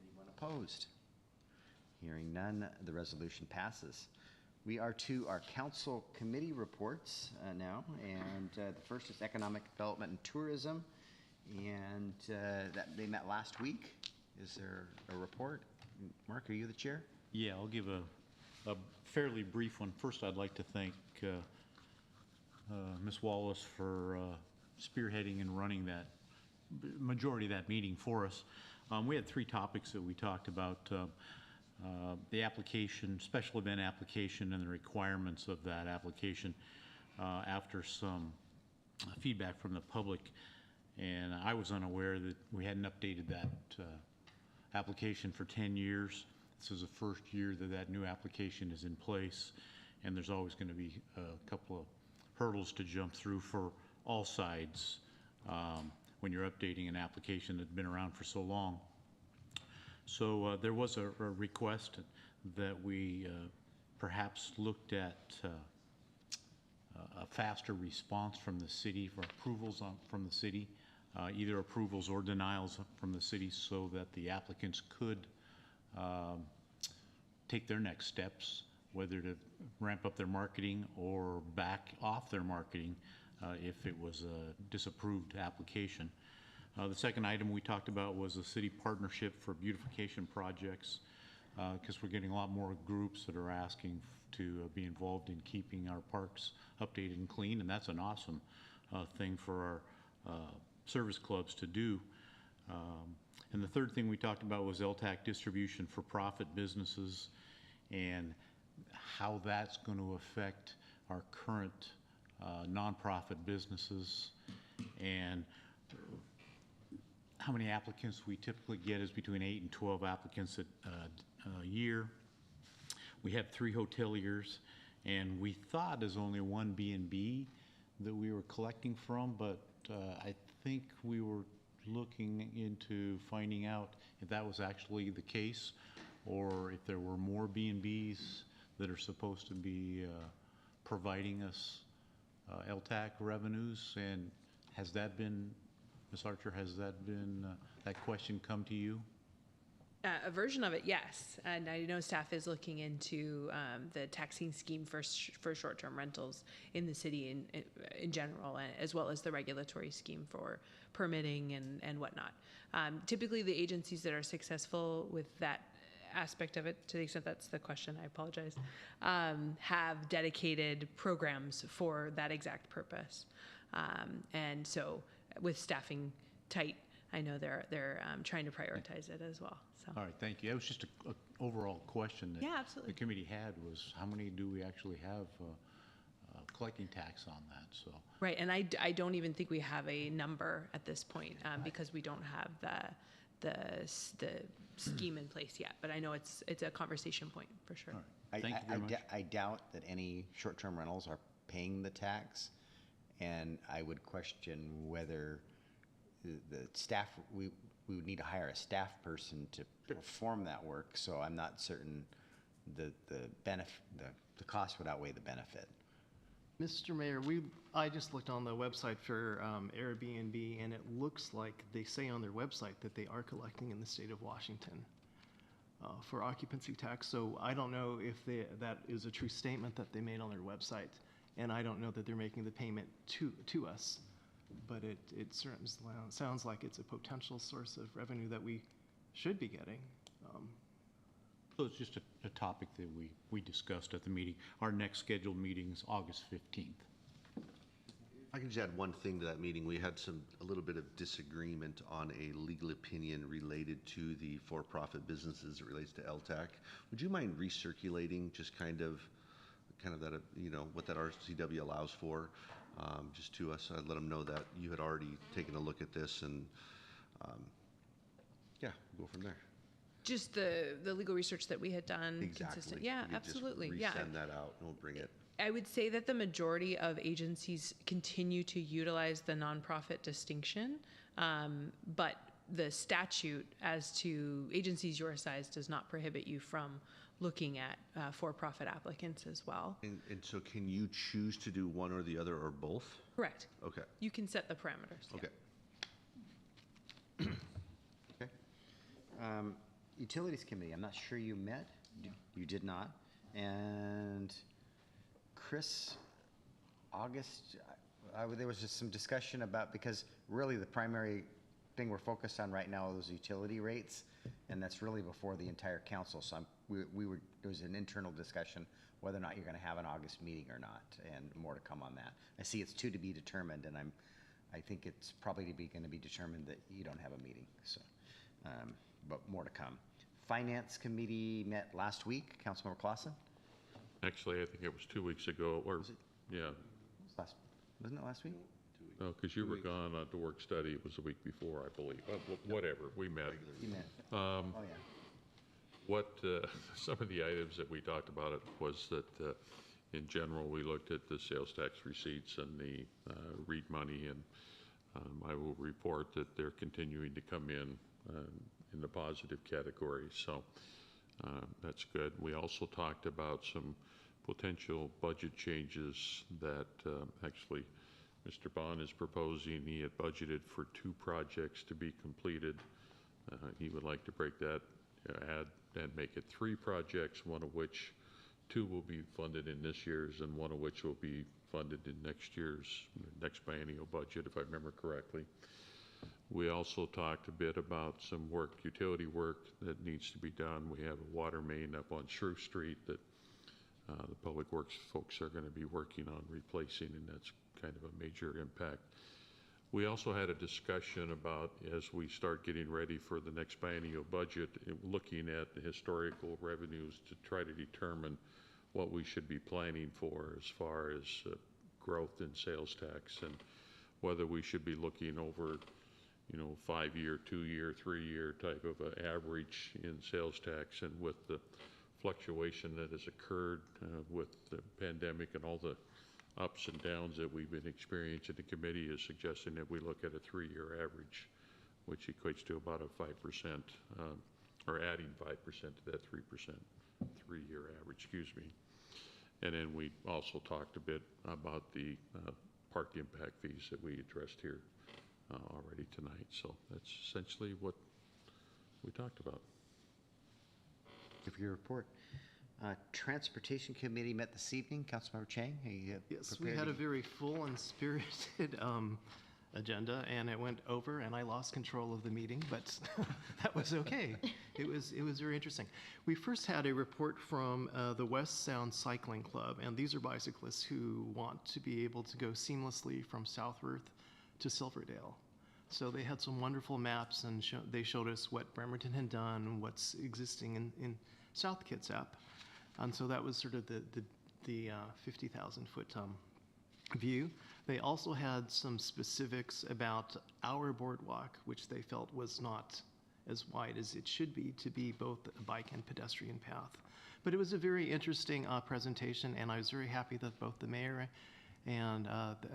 Anyone opposed? Hearing none, the resolution passes. We are to our council committee reports now, and the first is Economic Development and Tourism, and they met last week. Is there a report? Mark, are you the chair? Yeah, I'll give a fairly brief one. First, I'd like to thank Ms. Wallace for spearheading and running that majority of that meeting for us. We had 3 topics that we talked about. The application, special event application, and the requirements of that application after some feedback from the public. And I was unaware that we hadn't updated that application for 10 years. This is the first year that that new application is in place, and there's always going to be a couple of hurdles to jump through for all sides when you're updating an application that's been around for so long. So there was a request that we perhaps looked at a faster response from the city for approvals from the city, either approvals or denials from the city, so that the applicants could take their next steps, whether to ramp up their marketing or back off their marketing if it was a disapproved application. The second item we talked about was a city partnership for beautification projects, because we're getting a lot more groups that are asking to be involved in keeping our parks updated and clean, and that's an awesome thing for our service clubs to do. And the third thing we talked about was LTAC distribution for profit businesses and how that's going to affect our current nonprofit businesses, and how many applicants we typically get is between 8 and 12 applicants a year. We have 3 hoteliers, and we thought there's only one B&B that we were collecting from, but I think we were looking into finding out if that was actually the case, or if there were more B&Bs that are supposed to be providing us LTAC revenues. And has that been, Ms. Archer, has that been, that question come to you? A version of it, yes. And I know staff is looking into the taxing scheme for short-term rentals in the city in general, as well as the regulatory scheme for permitting and whatnot. Typically, the agencies that are successful with that aspect of it, to the extent that's the question, I apologize, have dedicated programs for that exact purpose. And so with staffing tight, I know they're trying to prioritize it as well. So. All right, thank you. That was just an overall question that Yeah, absolutely. the committee had, was how many do we actually have collecting tax on that? So Right, and I don't even think we have a number at this point because we don't have the scheme in place yet. But I know it's a conversation point for sure. all right. Thank you very much. I doubt that any short-term rentals are paying the tax, and I would question whether the staff, we would need to hire a staff person to perform that work, so I'm not certain the cost would outweigh the benefit. Mr. Mayor, I just looked on the website for Airbnb, and it looks like they say on their website that they are collecting in the state of Washington for occupancy tax. So I don't know if that is a true statement that they made on their website, and I don't know that they're making the payment to us. But it certainly sounds like it's a potential source of revenue that we should be getting. So it's just a topic that we discussed at the meeting. Our next scheduled meeting is August 15th. I can just add one thing to that meeting. We had a little bit of disagreement on a legal opinion related to the for-profit businesses as it relates to LTAC. Would you mind recirculating just kind of that, what that RCW allows for, just to us? I'd let them know that you had already taken a look at this, and yeah, we'll go from there. Just the legal research that we had done. Exactly. Consistent. Yeah, absolutely. Just Yeah. resend that out, and we'll bring it. I would say that the majority of agencies continue to utilize the nonprofit distinction, but the statute as to agencies your size does not prohibit you from looking at for-profit applicants as well. And so can you choose to do one or the other or both? Correct. Okay. You can set the parameters. Yeah. Okay. Okay. Utilities Committee, I'm not sure you met. You did not. And Chris, August, there was just some discussion about, because really the primary thing we're focused on right now are those utility rates, and that's really before the entire council. So there was an internal discussion whether or not you're going to have an August meeting or not, and more to come on that. I see it's to be determined, and I think it's probably going to be determined that you don't have a meeting. So, but more to come. Finance Committee met last week. Councilmember Clausen? Actually, I think it was 2 weeks ago, or, yeah. Wasn't it last week? No, because you were gone on the work study. It was the week before, I believe. Whatever, we met. You met. Oh, yeah. Some of the items that we talked about was that, in general, we looked at the sales tax receipts and the REIT money, and I will report that they're continuing to come in the positive category, so that's good. We also talked about some potential budget changes that actually Mr. Bond is proposing. He had budgeted for 2 projects to be completed. He would like to break that, add and make it 3 projects, one of which 2 will be funded in this year's and one of which will be funded in next biennial budget, if I remember correctly. We also talked a bit about some utility work that needs to be done. We have a water main up on Shrew Street that the Public Works folks are going to be working on replacing, and that's kind of a major impact. We also had a discussion about, as we start getting ready for the next biennial budget, looking at the historical revenues to try to determine what we should be planning for as far as growth in sales tax, and whether we should be looking over, 5-year, 2-year, 3-year type of an average in sales tax. And with the fluctuation that has occurred with the pandemic and all the ups and downs that we've been experiencing, the committee is suggesting that we look at a 3-year average, which equates to about a 5%, or adding 5% to that 3%, 3-year average, excuse me. And then we also talked a bit about the park impact fees that we addressed here already tonight. So that's essentially what we talked about. Thank you for your report. Transportation Committee met this evening. Councilmember Chang, are you Yes, we prepared had to- a very full and spirited agenda, and it went over, and I lost control of the meeting, but that was okay. It was very interesting. We first had a report from the West Sound Cycling Club, and these are bicyclists who want to be able to go seamlessly from Southworth to Silverdale. So they had some wonderful maps, and they showed us what Bremerton had done, what's existing in South Kitsap. And so that was sort of the 50,000-foot view. They also had some specifics about our boardwalk, which they felt was not as wide as it should be to be both a bike and pedestrian path. But it was a very interesting presentation, and I was very happy that both the mayor and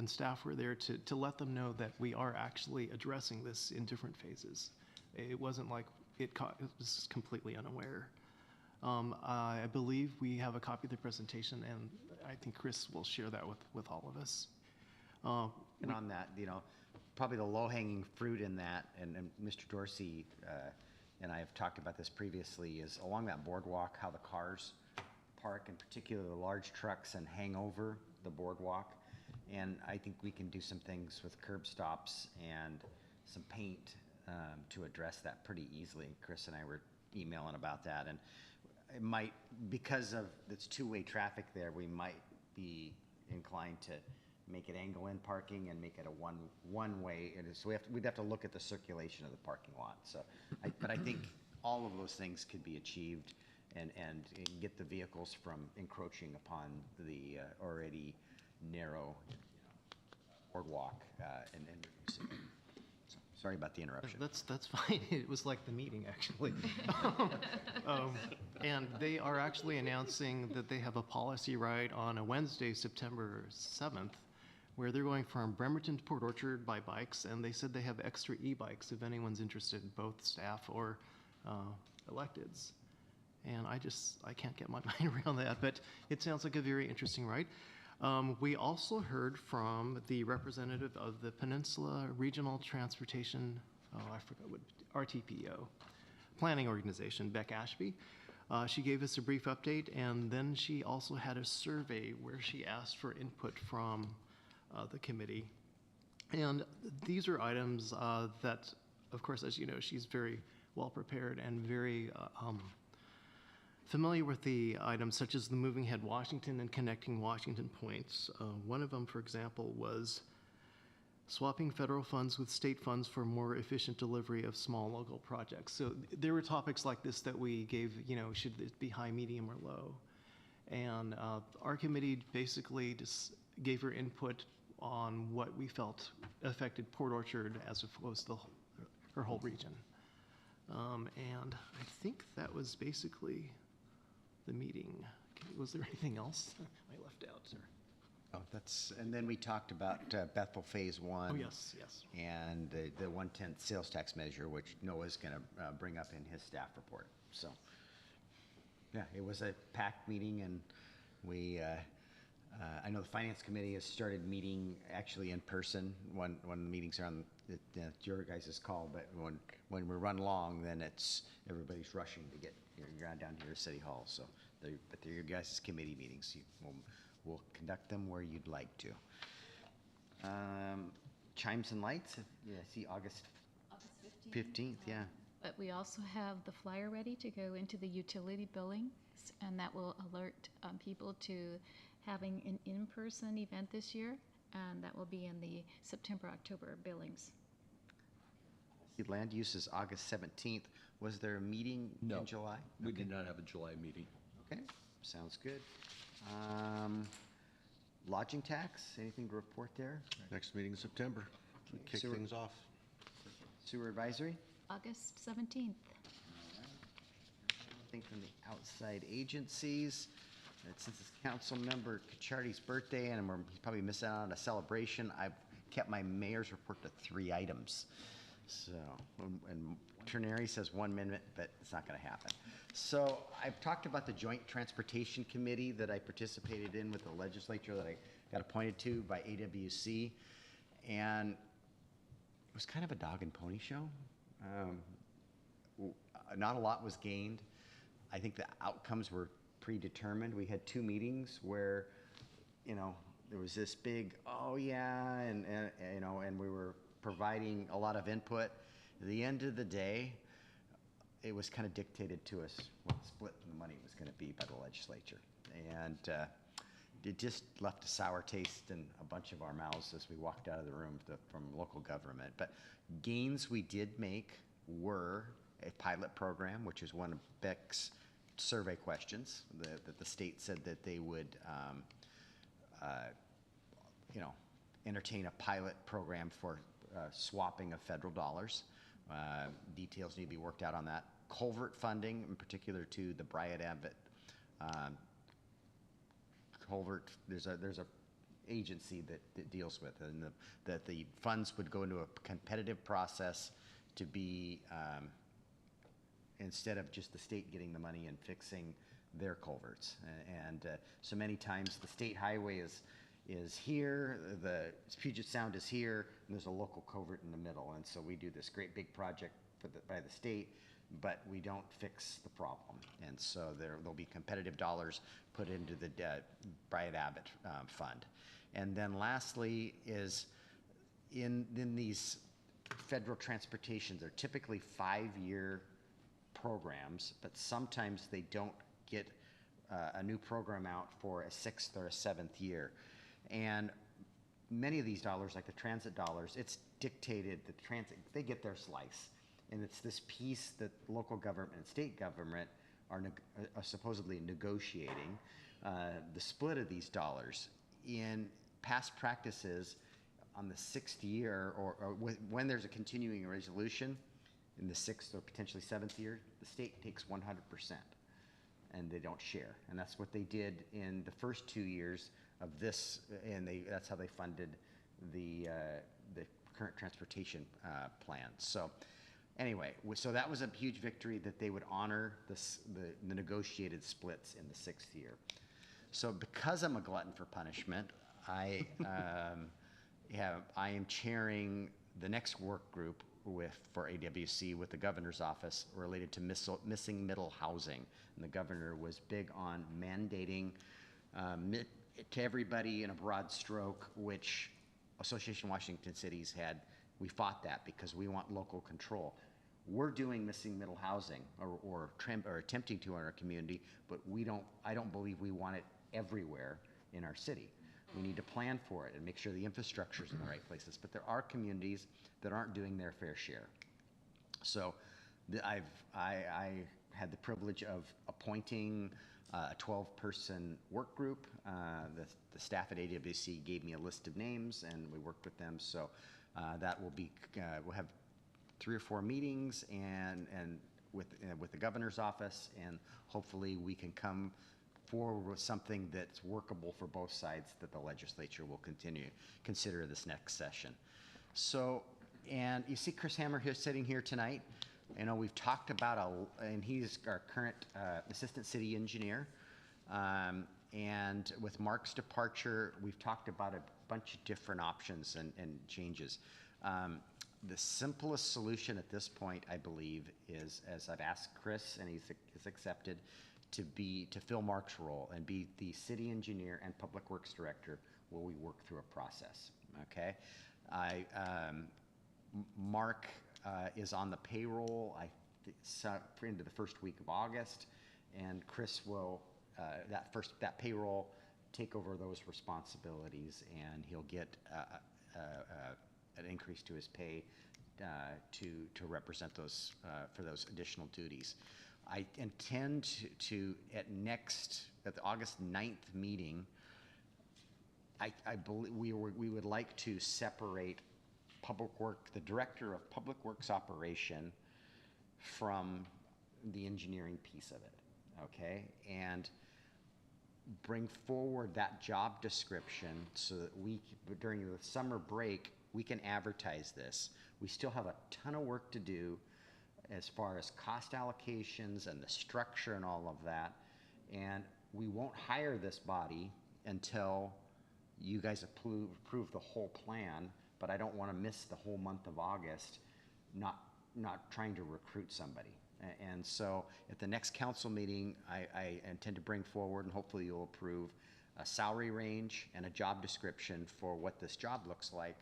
staff were there to let them know that we are actually addressing this in different phases. It wasn't like it was completely unaware. I believe we have a copy of the presentation, and I think Chris will share that with all of us. And on that, probably the low-hanging fruit in that, and Mr. Dorsey and I have talked about this previously, is along that boardwalk, how the cars park, in particular the large trucks, and hang over the boardwalk. And I think we can do some things with curb stops and some paint to address that pretty easily. Chris and I were emailing about that, and it might, because of it's two-way traffic there, we might be inclined to make it angle-in parking and make it a one-way. So we'd have to look at the circulation of the parking lot. So, but I think all of those things could be achieved and get the vehicles from encroaching upon the already narrow boardwalk and reducing it. So, sorry about the interruption. That's fine. It was like the meeting, actually. And they are actually announcing that they have a policy ride on a Wednesday, September 7th, where they're going from Bremerton to Port Orchard by bikes, and they said they have extra e-bikes if anyone's interested, both staff or electeds. And I can't get my mind around that, but it sounds like a very interesting ride. We also heard from the representative of the Peninsula Regional Transportation, I forgot what, RTPO, planning organization, Beck Ashby. She gave us a brief update, and then she also had a survey where she asked for input from the committee. And these are items that, of course, as you know, she's very well prepared and very familiar with the items such as the Moving Ahead Washington and Connecting Washington points. One of them, for example, was swapping federal funds with state funds for more efficient delivery of small local projects. So there were topics like this that we gave, should it be high, medium, or low? And our committee basically just gave her input on what we felt affected Port Orchard as opposed to her whole region. And I think that was basically the meeting. Was there anything else I left out, sir? Oh, and then we talked about Bethel Phase 1. Oh, yes. And the 1/10 sales tax measure, which Noah's going to bring up in his staff report. So, yeah, it was a packed meeting, and we, I know the Finance Committee has started meeting actually in person when the meetings are on your guys' call, but when we run long, then everybody's rushing to get down here to City Hall. So, but they're your guys' committee meetings. We'll conduct them where you'd like to. Chimes and lights, I see August 15th, yeah. But we also have the flyer ready to go into the utility billings, and that will alert people to having an in-person event this year and that will be in the September-October billings. The land use is August 17th. Was there a meeting No. in July? We did not have a July meeting. Okay, sounds good. Lodging tax, anything to report there? Next meeting in September. Kick Sewer- things off. Sewer advisory? August 17th. Anything from the outside agencies? And since it's council member Kachardi's birthday and he's probably missing out on a celebration, I've kept my mayor's report to 3 items. So, and Ternary says 1 minute, but it's not going to happen. So I've talked about the Joint Transportation Committee that I participated in with the legislature that I got appointed to by AWC. And it was kind of a dog and pony show. Not a lot was gained. I think the outcomes were predetermined. We had 2 meetings where, there was this big, oh yeah, and we were providing a lot of input. At the end of the day, it was kind of dictated to us what the split in the money was going to be by the legislature. And it just left a sour taste in a bunch of our mouths as we walked out of the room from local government. But gains we did make were a pilot program, which is one of Beck's survey questions that the state said that they would, entertain a pilot program for swapping of federal dollars. Details need to be worked out on that. Culvert funding, in particular to the Bryant Abbott culvert. There's a agency that deals with it, and that the funds would go into a competitive process to be instead of just the state getting the money and fixing their culverts. And so many times the state highway is here, the Puget Sound is here, and there's a local culvert in the middle. And so we do this great big project by the state, but we don't fix the problem. And so there'll be competitive dollars put into the Bryant Abbott fund. And then lastly is in these federal transportations, they're typically 5-year programs, but sometimes they don't get a new program out for a 6th or a 7th year. And many of these dollars, like the transit dollars, it's dictated, the transit, they get their slice. And it's this piece that local government and state government are supposedly negotiating, the split of these dollars. In past practices, on the 6th year, or when there's a continuing resolution, in the 6th or potentially 7th year, the state takes 100%, and they don't share. And that's what they did in the first 2 years of this, and that's how they funded the current transportation plan. So anyway, so that was a huge victory that they would honor the negotiated splits in the 6th year. So because I'm a glutton for punishment, I am chairing the next work group for AWC with the governor's office related to missing middle housing. And the governor was big on mandating to everybody in a broad stroke, which Association Washington Cities had. We fought that because we want local control. We're doing missing middle housing or attempting to in our community, but I don't believe we want it everywhere in our city. We need to plan for it and make sure the infrastructure is in the right places. But there are communities that aren't doing their fair share. So I had the privilege of appointing a 12-person work group. The staff at AWC gave me a list of names, and we worked with them. So that will be, we'll have 3 or 4 meetings and with the governor's office, and hopefully we can come forward with something that's workable for both sides that the legislature will consider this next session. So, and you see Chris Hammer here sitting here tonight. We've talked about and he's our current assistant city engineer. And with Mark's departure, we've talked about a bunch of different options and changes. The simplest solution at this point, I believe, is, as I've asked Chris, and he's accepted, to fill Mark's role and be the city engineer and public works director while we work through a process. Okay, Mark is on the payroll into the first week of August, and Chris will that payroll take over those responsibilities, and he'll get an increase to his pay to represent those, for those additional duties. I intend to at the August 9th meeting, I believe we would like to separate the Director of Public Works Operation from the engineering piece of it, okay? And bring forward that job description so that during the summer break, we can advertise this. We still have a ton of work to do as far as cost allocations and the structure and all of that. And we won't hire this body until you guys approve the whole plan, but I don't want to miss the whole month of August not trying to recruit somebody. And so at the next council meeting, I intend to bring forward, and hopefully you'll approve, a salary range and a job description for what this job looks like.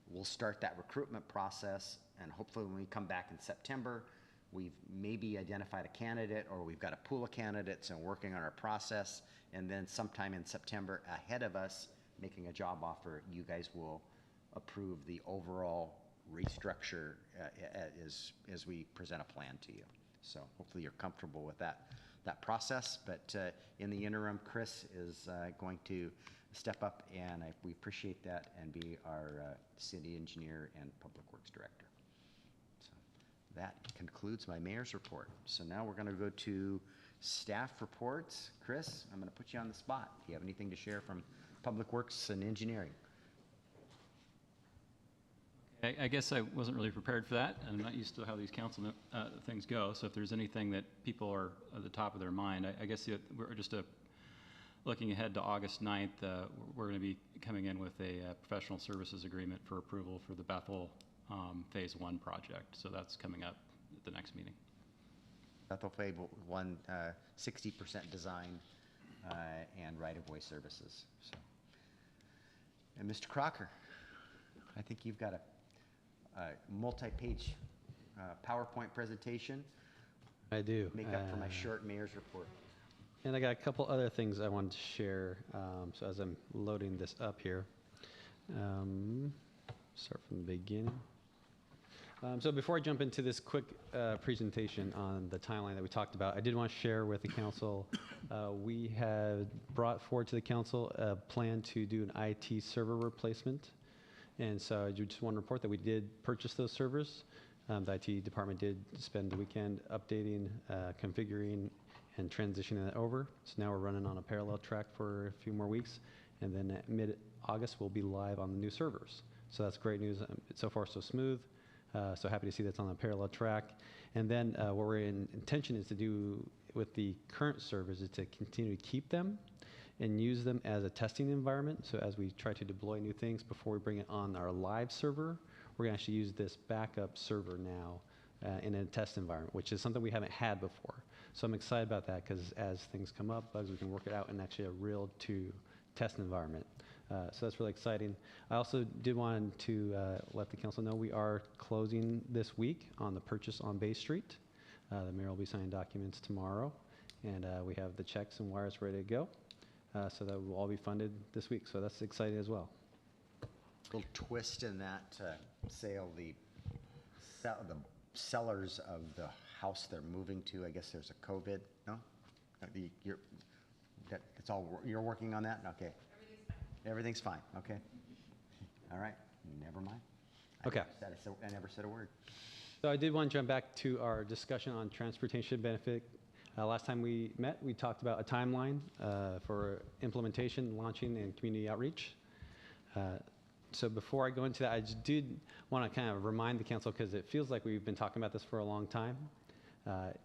We'll start that recruitment process, and hopefully when we come back in September, we've maybe identified a candidate, or we've got a pool of candidates and working on our process, and then sometime in September, ahead of us making a job offer, you guys will approve the overall restructure as we present a plan to you. So hopefully you're comfortable with that process, but in the interim, Chris is going to step up, and we appreciate that, and be our city engineer and public works director. So that concludes my mayor's report. So now we're going to go to staff reports. Chris, I'm going to put you on the spot. Do you have anything to share from public works and engineering? I guess I wasn't really prepared for that. I'm not used to how these council things go. So if there's anything that people are at the top of their mind, I guess we're just looking ahead to August 9th. We're going to be coming in with a professional services agreement for approval for the Bethel Phase 1 project. So that's coming up at the next meeting. Bethel Phase 1, 60% design and right-of-way services. So, and Mr. Crocker, I think you've got a multi-page PowerPoint presentation. I do. Make up for my short mayor's report. And I got a couple other things I wanted to share. So as I'm loading this up here, start from the beginning. So before I jump into this quick presentation on the timeline that we talked about, I did want to share with the council, we had brought forward to the council a plan to do an IT server replacement. And so I just want to report that we did purchase those servers. The IT department did spend the weekend updating, configuring, and transitioning that over. So now we're running on a parallel track for a few more weeks. And then at mid-August, we'll be live on the new servers. So that's great news. So far, so smooth. So happy to see that's on a parallel track. And then what we're intention is to do with the current servers is to continue to keep them and use them as a testing environment. So as we try to deploy new things before we bring it on our live server, we're going to actually use this backup server now in a test environment, which is something we haven't had before. So I'm excited about that, because as things come up, bugs, we can work it out in actually a real test environment. So that's really exciting. I also did want to let the council know we are closing this week on the purchase on Bay Street. The mayor will be signing documents tomorrow, and we have the checks and wires ready to go. So that will all be funded this week. So that's exciting as well. Little twist in that sale, the sellers of the house they're moving to, I guess there's a COVID, no? That's all, you're working on that? Okay. Everything's fine, okay. All right, never mind. Okay. I never said a word. So I did want to jump back to our discussion on transportation benefit. Last time we met, we talked about a timeline for implementation, launching, and community outreach. So before I go into that, I just did want to kind of remind the council, because it feels like we've been talking about this for a long time,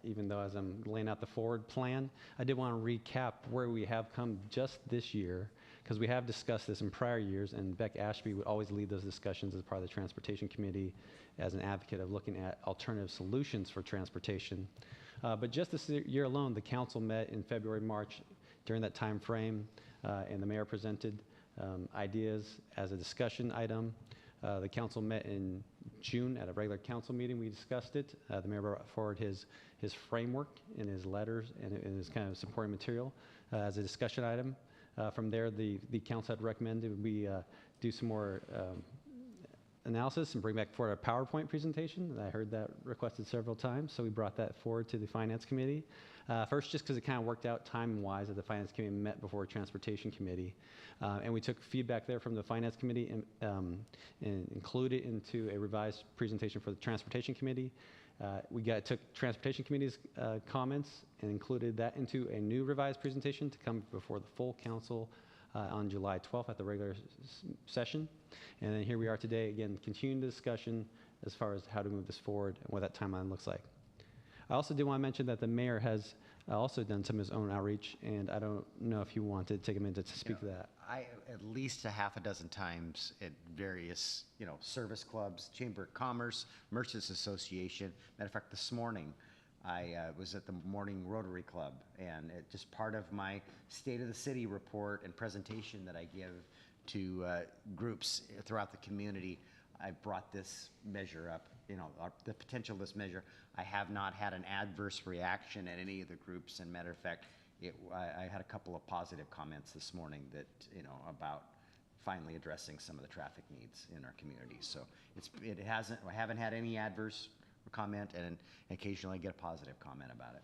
even though as I'm laying out the forward plan, I did want to recap where we have come just this year, because we have discussed this in prior years, and Beck Ashby would always lead those discussions as part of the Transportation Committee as an advocate of looking at alternative solutions for transportation. But just this year alone, the council met in February, March during that time frame, and the mayor presented ideas as a discussion item. The council met in June at a regular council meeting. We discussed it. The mayor brought forward his framework and his letters and his kind of supporting material as a discussion item. From there, the council had recommended we do some more analysis and bring back forward a PowerPoint presentation. I heard that requested several times, so we brought that forward to the Finance Committee. First, just because it kind of worked out time-wise that the Finance Committee met before Transportation Committee. And we took feedback there from the Finance Committee and included it into a revised presentation for the Transportation Committee. Took Transportation Committee's comments and included that into a new revised presentation to come before the full council on July 12th at the regular session. And then here we are today, again, continuing the discussion as far as how to move this forward and what that timeline looks like. I also did want to mention that the mayor has also done some of his own outreach, and I don't know if you want to take a minute to speak to that. I, at least a half a dozen times at various, service clubs, Chamber of Commerce, Merchants Association. Matter of fact, this morning, I was at the morning Rotary Club, and it just part of my State of the City report and presentation that I give to groups throughout the community. I brought this measure up, the potential of this measure. I have not had an adverse reaction at any of the groups, and matter of fact, I had a couple of positive comments this morning that, about finally addressing some of the traffic needs in our community. So I haven't had any adverse comment, and occasionally I get a positive comment about it.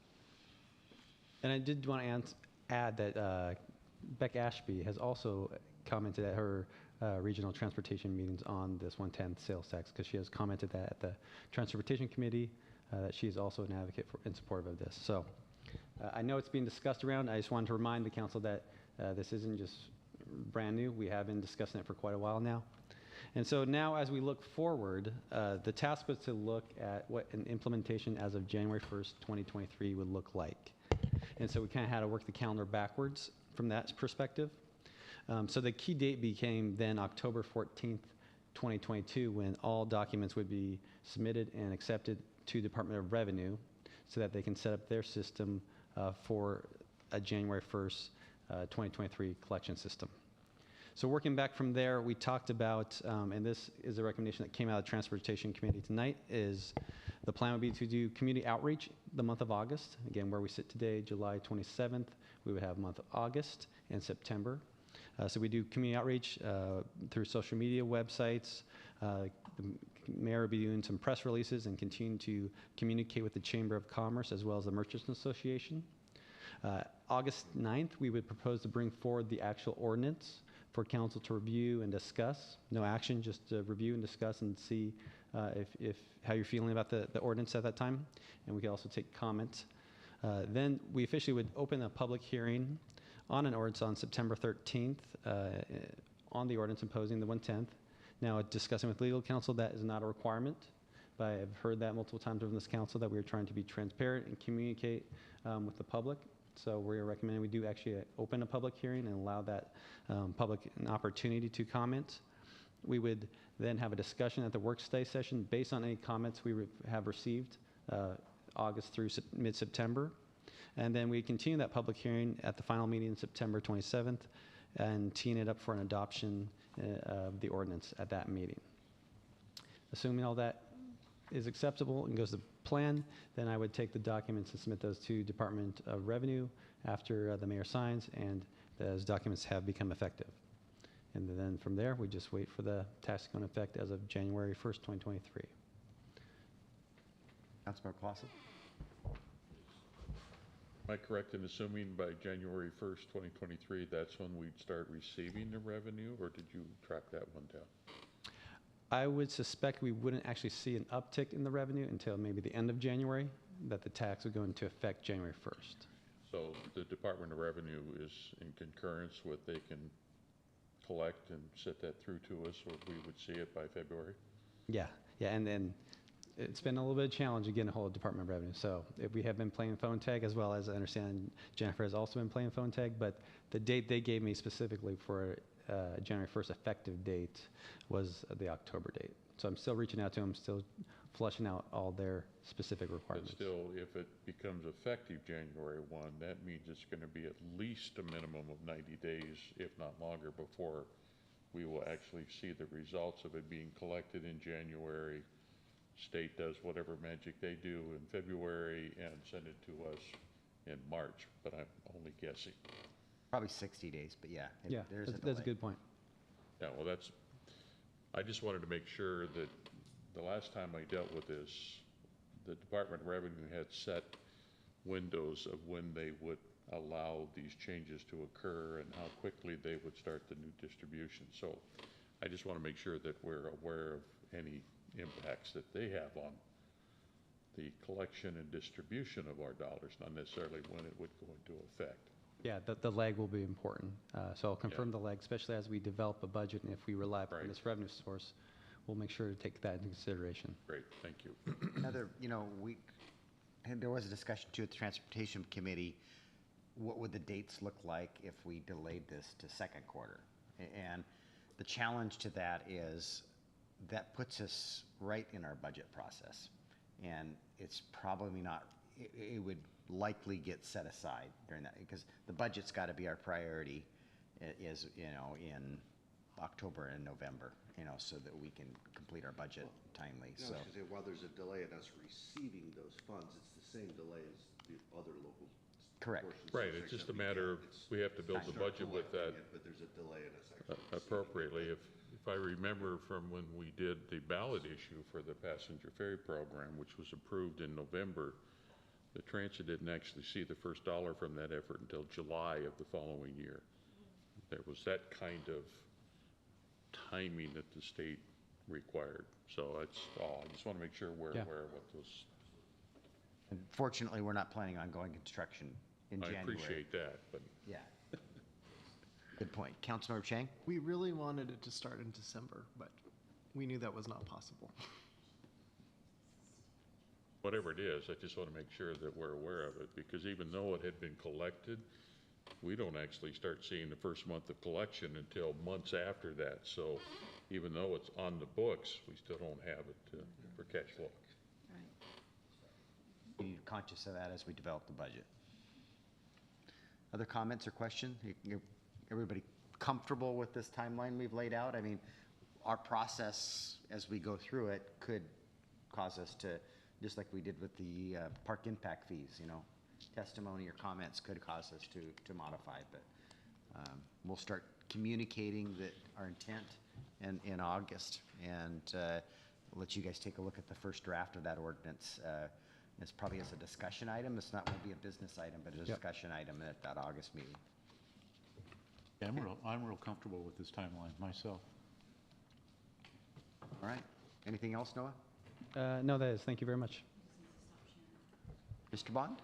And I did want to add that Beck Ashby has also commented at her regional transportation meetings on this 110th sales tax, because she has commented that at the Transportation Committee that she is also an advocate for in support of this. So I know it's being discussed around. I just wanted to remind the council that this isn't just brand new. We have been discussing it for quite a while now. And so now as we look forward, the task was to look at what an implementation as of January 1st, 2023 would look like. And so we kind of had to work the calendar backwards from that perspective. So the key date became then October 14th, 2022, when all documents would be submitted and accepted to Department of Revenue so that they can set up their system for a January 1st, 2023 collection system. So working back from there, we talked about, and this is a recommendation that came out of the Transportation Committee tonight, is the plan would be to do community outreach the month of August. Again, where we sit today, July 27th, we would have month of August and September. So we do community outreach through social media websites. The mayor will be doing some press releases and continue to communicate with the Chamber of Commerce as well as the Merchants Association. August 9th, we would propose to bring forward the actual ordinance for council to review and discuss. No action, just to review and discuss and see if how you're feeling about the ordinance at that time. And we can also take comments. Then we officially would open a public hearing on an ordinance on September 13th on the ordinance imposing the 110th. Now, discussing with legal counsel, that is not a requirement, but I've heard that multiple times from this council that we are trying to be transparent and communicate with the public. So we are recommending we do actually open a public hearing and allow that public an opportunity to comment. We would then have a discussion at the work study session based on any comments we have received August through mid-September. And then we continue that public hearing at the final meeting September 27th and teeing it up for an adoption of the ordinance at that meeting. Assuming all that is acceptable and goes to plan, then I would take the documents and submit those to Department of Revenue after the mayor signs and those documents have become effective. And then from there, we just wait for the tax to go into effect as of January 1st, 2023. Councilmember Clausen? Am I correct in assuming by January 1st, 2023, that's when we'd start receiving the revenue, or did you track that one down? I would suspect we wouldn't actually see an uptick in the revenue until maybe the end of January, that the tax would go into effect January 1st. So the Department of Revenue is in concurrence with they can collect and set that through to us, or we would see it by February? Yeah, and then it's been a little bit of a challenge to get a hold of Department of Revenue. So if we have been playing phone tag, as well as I understand Jennifer has also been playing phone tag, but the date they gave me specifically for January 1st effective date was the October date. So I'm still reaching out to them, still flushing out all their specific requirements. But still, if it becomes effective January 1, that means it's going to be at least a minimum of 90 days, if not longer, before we will actually see the results of it being collected in January. State does whatever magic they do in February and send it to us in March, but I'm only guessing. Probably 60 days, but yeah. Yeah, there's that's a delay. good point. Yeah, well, I just wanted to make sure that the last time I dealt with this, the Department of Revenue had set windows of when they would allow these changes to occur and how quickly they would start the new distribution. So I just want to make sure that we're aware of any impacts that they have on the collection and distribution of our dollars, not necessarily when it would go into effect. Yeah, the lag will be important. So I'll confirm the lag, especially as we develop a budget, and if we rely upon this revenue source, we'll make sure to take that into consideration. Great, thank you. Another, and there was a discussion too at the Transportation Committee, what would the dates look like if we delayed this to second quarter? And the challenge to that is that puts us right in our budget process. And it's probably not, it would likely get set aside during that, because the budget's got to be our priority is, in October and November, so that we can complete our budget timely. No, So, because while there's a delay in us receiving those funds, it's the same delay as the other local correct. portions. Right, it's just a matter of, we have to build the budget with that But there's a delay in us actually. appropriately. If I remember from when we did the ballot issue for the passenger ferry program, which was approved in November, the transit didn't actually see the first dollar from that effort until July of the following year. There was that kind of timing that the state required. So that's all. I just want to make sure we're aware of what those. And fortunately, we're not planning on going construction in I January. appreciate that, but Yeah. Good point. Councilmember Chang? We really wanted it to start in December, but we knew that was not possible. whatever it is, I just want to make sure that we're aware of it, because even though it had been collected, we don't actually start seeing the first month of collection until months after that. So even though it's on the books, we still don't have it for cash flow. Be conscious of that as we develop the budget. Other comments or questions? Everybody comfortable with this timeline we've laid out? I mean, our process as we go through it could cause us to, just like we did with the park impact fees, you know, testimony or comments could cause us to modify, but we'll start communicating that our intent in August, and we'll let you guys take a look at the first draft of that ordinance. It's probably as a discussion item. It's not going to be a business item, but a discussion item at that August meeting. Yeah, I'm real comfortable with this timeline myself. All right. Anything else, Noah? No, that is. Thank you very much. Mr. Bond?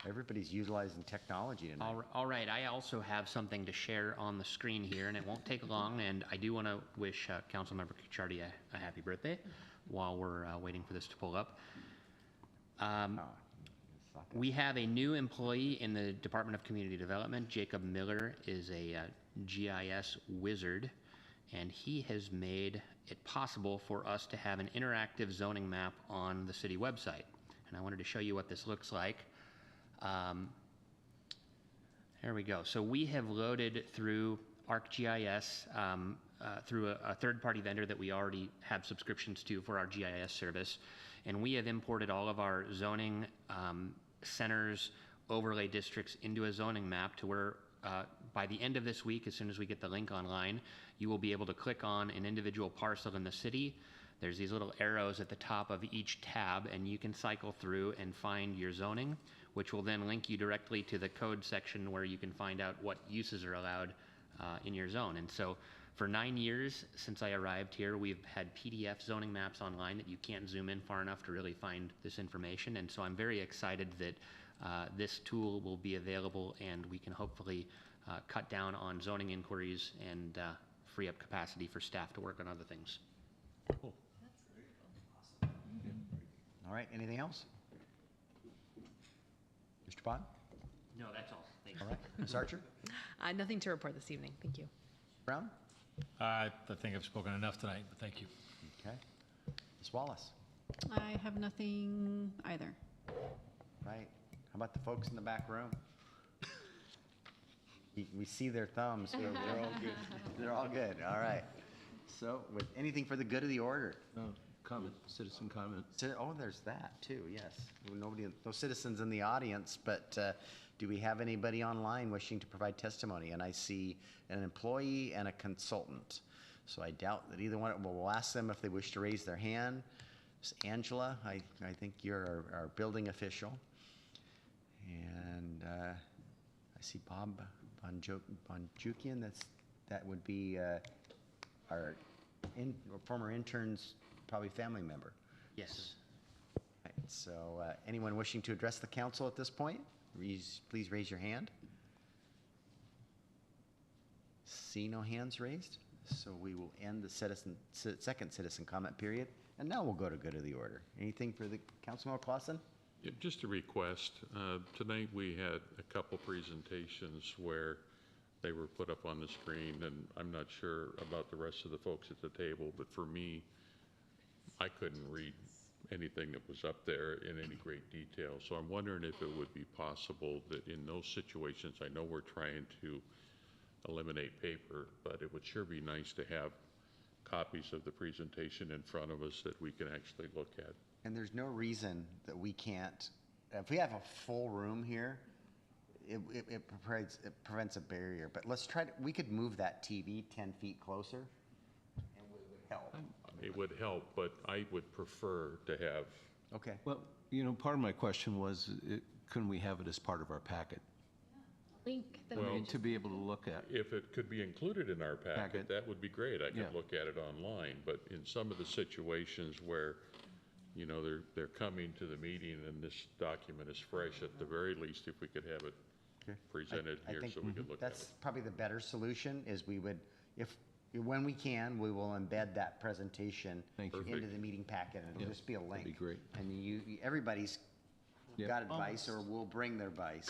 Everybody's utilizing technology tonight. All right, I also have something to share on the screen here, and it won't take long, and I do want to wish Councilmember Kuchardi a happy birthday while we're waiting for this to pull up. We have a new employee in the Department of Community Development. Jacob Miller is a GIS wizard, and he has made it possible for us to have an interactive zoning map on the city website. And I wanted to show you what this looks like. There we go. So we have loaded through ArcGIS, through a third-party vendor that we already have subscriptions to for our GIS service, and we have imported all of our zoning centers, overlay districts into a zoning map to where by the end of this week, as soon as we get the link online, you will be able to click on an individual parcel in the city. There's these little arrows at the top of each tab, and you can cycle through and find your zoning, which will then link you directly to the code section where you can find out what uses are allowed in your zone. And so for 9 years since I arrived here, we've had PDF zoning maps online that you can't zoom in far enough to really find this information. And so I'm very excited that this tool will be available, and we can hopefully cut down on zoning inquiries and free up capacity for staff to work on other things. Cool. All right, anything else? Mr. Bond? No, that's all. Thanks. All right. Ms. Archer? Nothing to report this evening. Thank you. Brown? I think I've spoken enough tonight, but thank you. Okay. Ms. Wallace? I have nothing either. Right. How about the folks in the back room? We see their thumbs. They're all good. They're all good. All right. So, with anything for the good of the order? No. comment, citizen comment. Oh, there's that too, yes. Nobody, no citizens in the audience, but do we have anybody online wishing to provide testimony? And I see an employee and a consultant. So I doubt that either one, we'll ask them if they wish to raise their hand. Angela, I think you're our building official. And I see Bob Bonjukian, that would be our former intern's probably family member. Yes. Right, so anyone wishing to address the council at this point, please raise your hand. See no hands raised, so we will end the second citizen comment period, and now we'll go to good of the order. Anything for the Councilmember Clausen? Yeah, just a request. Tonight we had a couple presentations where they were put up on the screen, and I'm not sure about the rest of the folks at the table, but for me, I couldn't read anything that was up there in any great detail. So I'm wondering if it would be possible that in those situations, I know we're trying to eliminate paper, but it would sure be nice to have copies of the presentation in front of us that we can actually look at. And there's no reason that we can't, if we have a full room here, it prevents a barrier, but let's try to, we could move that TV 10 feet closer, and it would help. It would help, but I would prefer to have. Okay. Well, you know, part of my question was, couldn't we have it as part of our packet? Link that Well, we To be able to look at. If it could be included in our packet, that would be great. I could Yeah. look at it online, but in some of the situations where, you know, they're coming to the meeting and this document is fresh, at the very least, if we could have it presented I here think so we could look at it. that's probably the better solution, is we would, when we can, we will embed that presentation into the meeting packet, and it'll just be a link. That'd be great. And everybody's Yep. got advice or will bring their vice.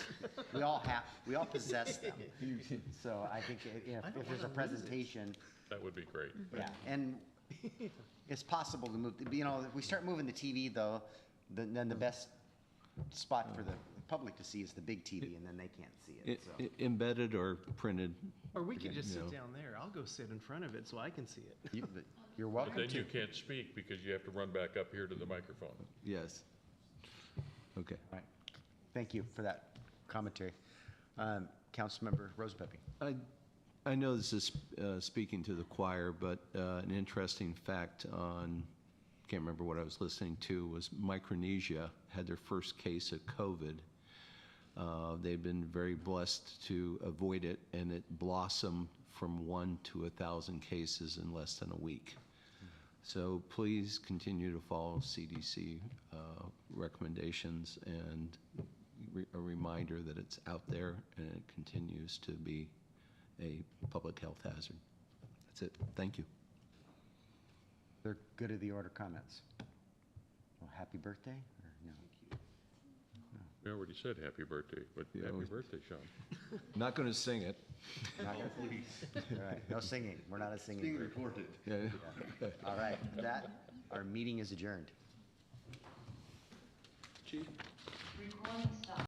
We all possess them. So I think if there's a presentation. That would be great. Yeah, and it's possible to move, you know, if we start moving the TV though, then the best spot for the public to see is the big TV, and then they can't see it, so. Embedded or printed. Or we could just you know. sit down there. I'll go sit in front of it so I can see it. You're But welcome then to. you can't speak because you have to run back up here to the microphone. Yes. Okay. All right. Thank you for that commentary. Councilmember Rosepepe. I know this is speaking to the choir, but an interesting fact on, can't remember what I was listening to, was Micronesia had their first case of COVID. They've been very blessed to avoid it, and it blossomed from 1 to 1,000 cases in less than a week. So please continue to follow CDC recommendations, and a reminder that it's out there and it continues to be a public health hazard. That's it. Thank you. They're good of the order comments. Well, happy birthday, or no? We already said happy birthday, but happy birthday, Sean. Not going to sing it. Not gonna- All right, no singing. We're not a singing Being group. recorded. Yeah. All right, our meeting is adjourned. Recording stop.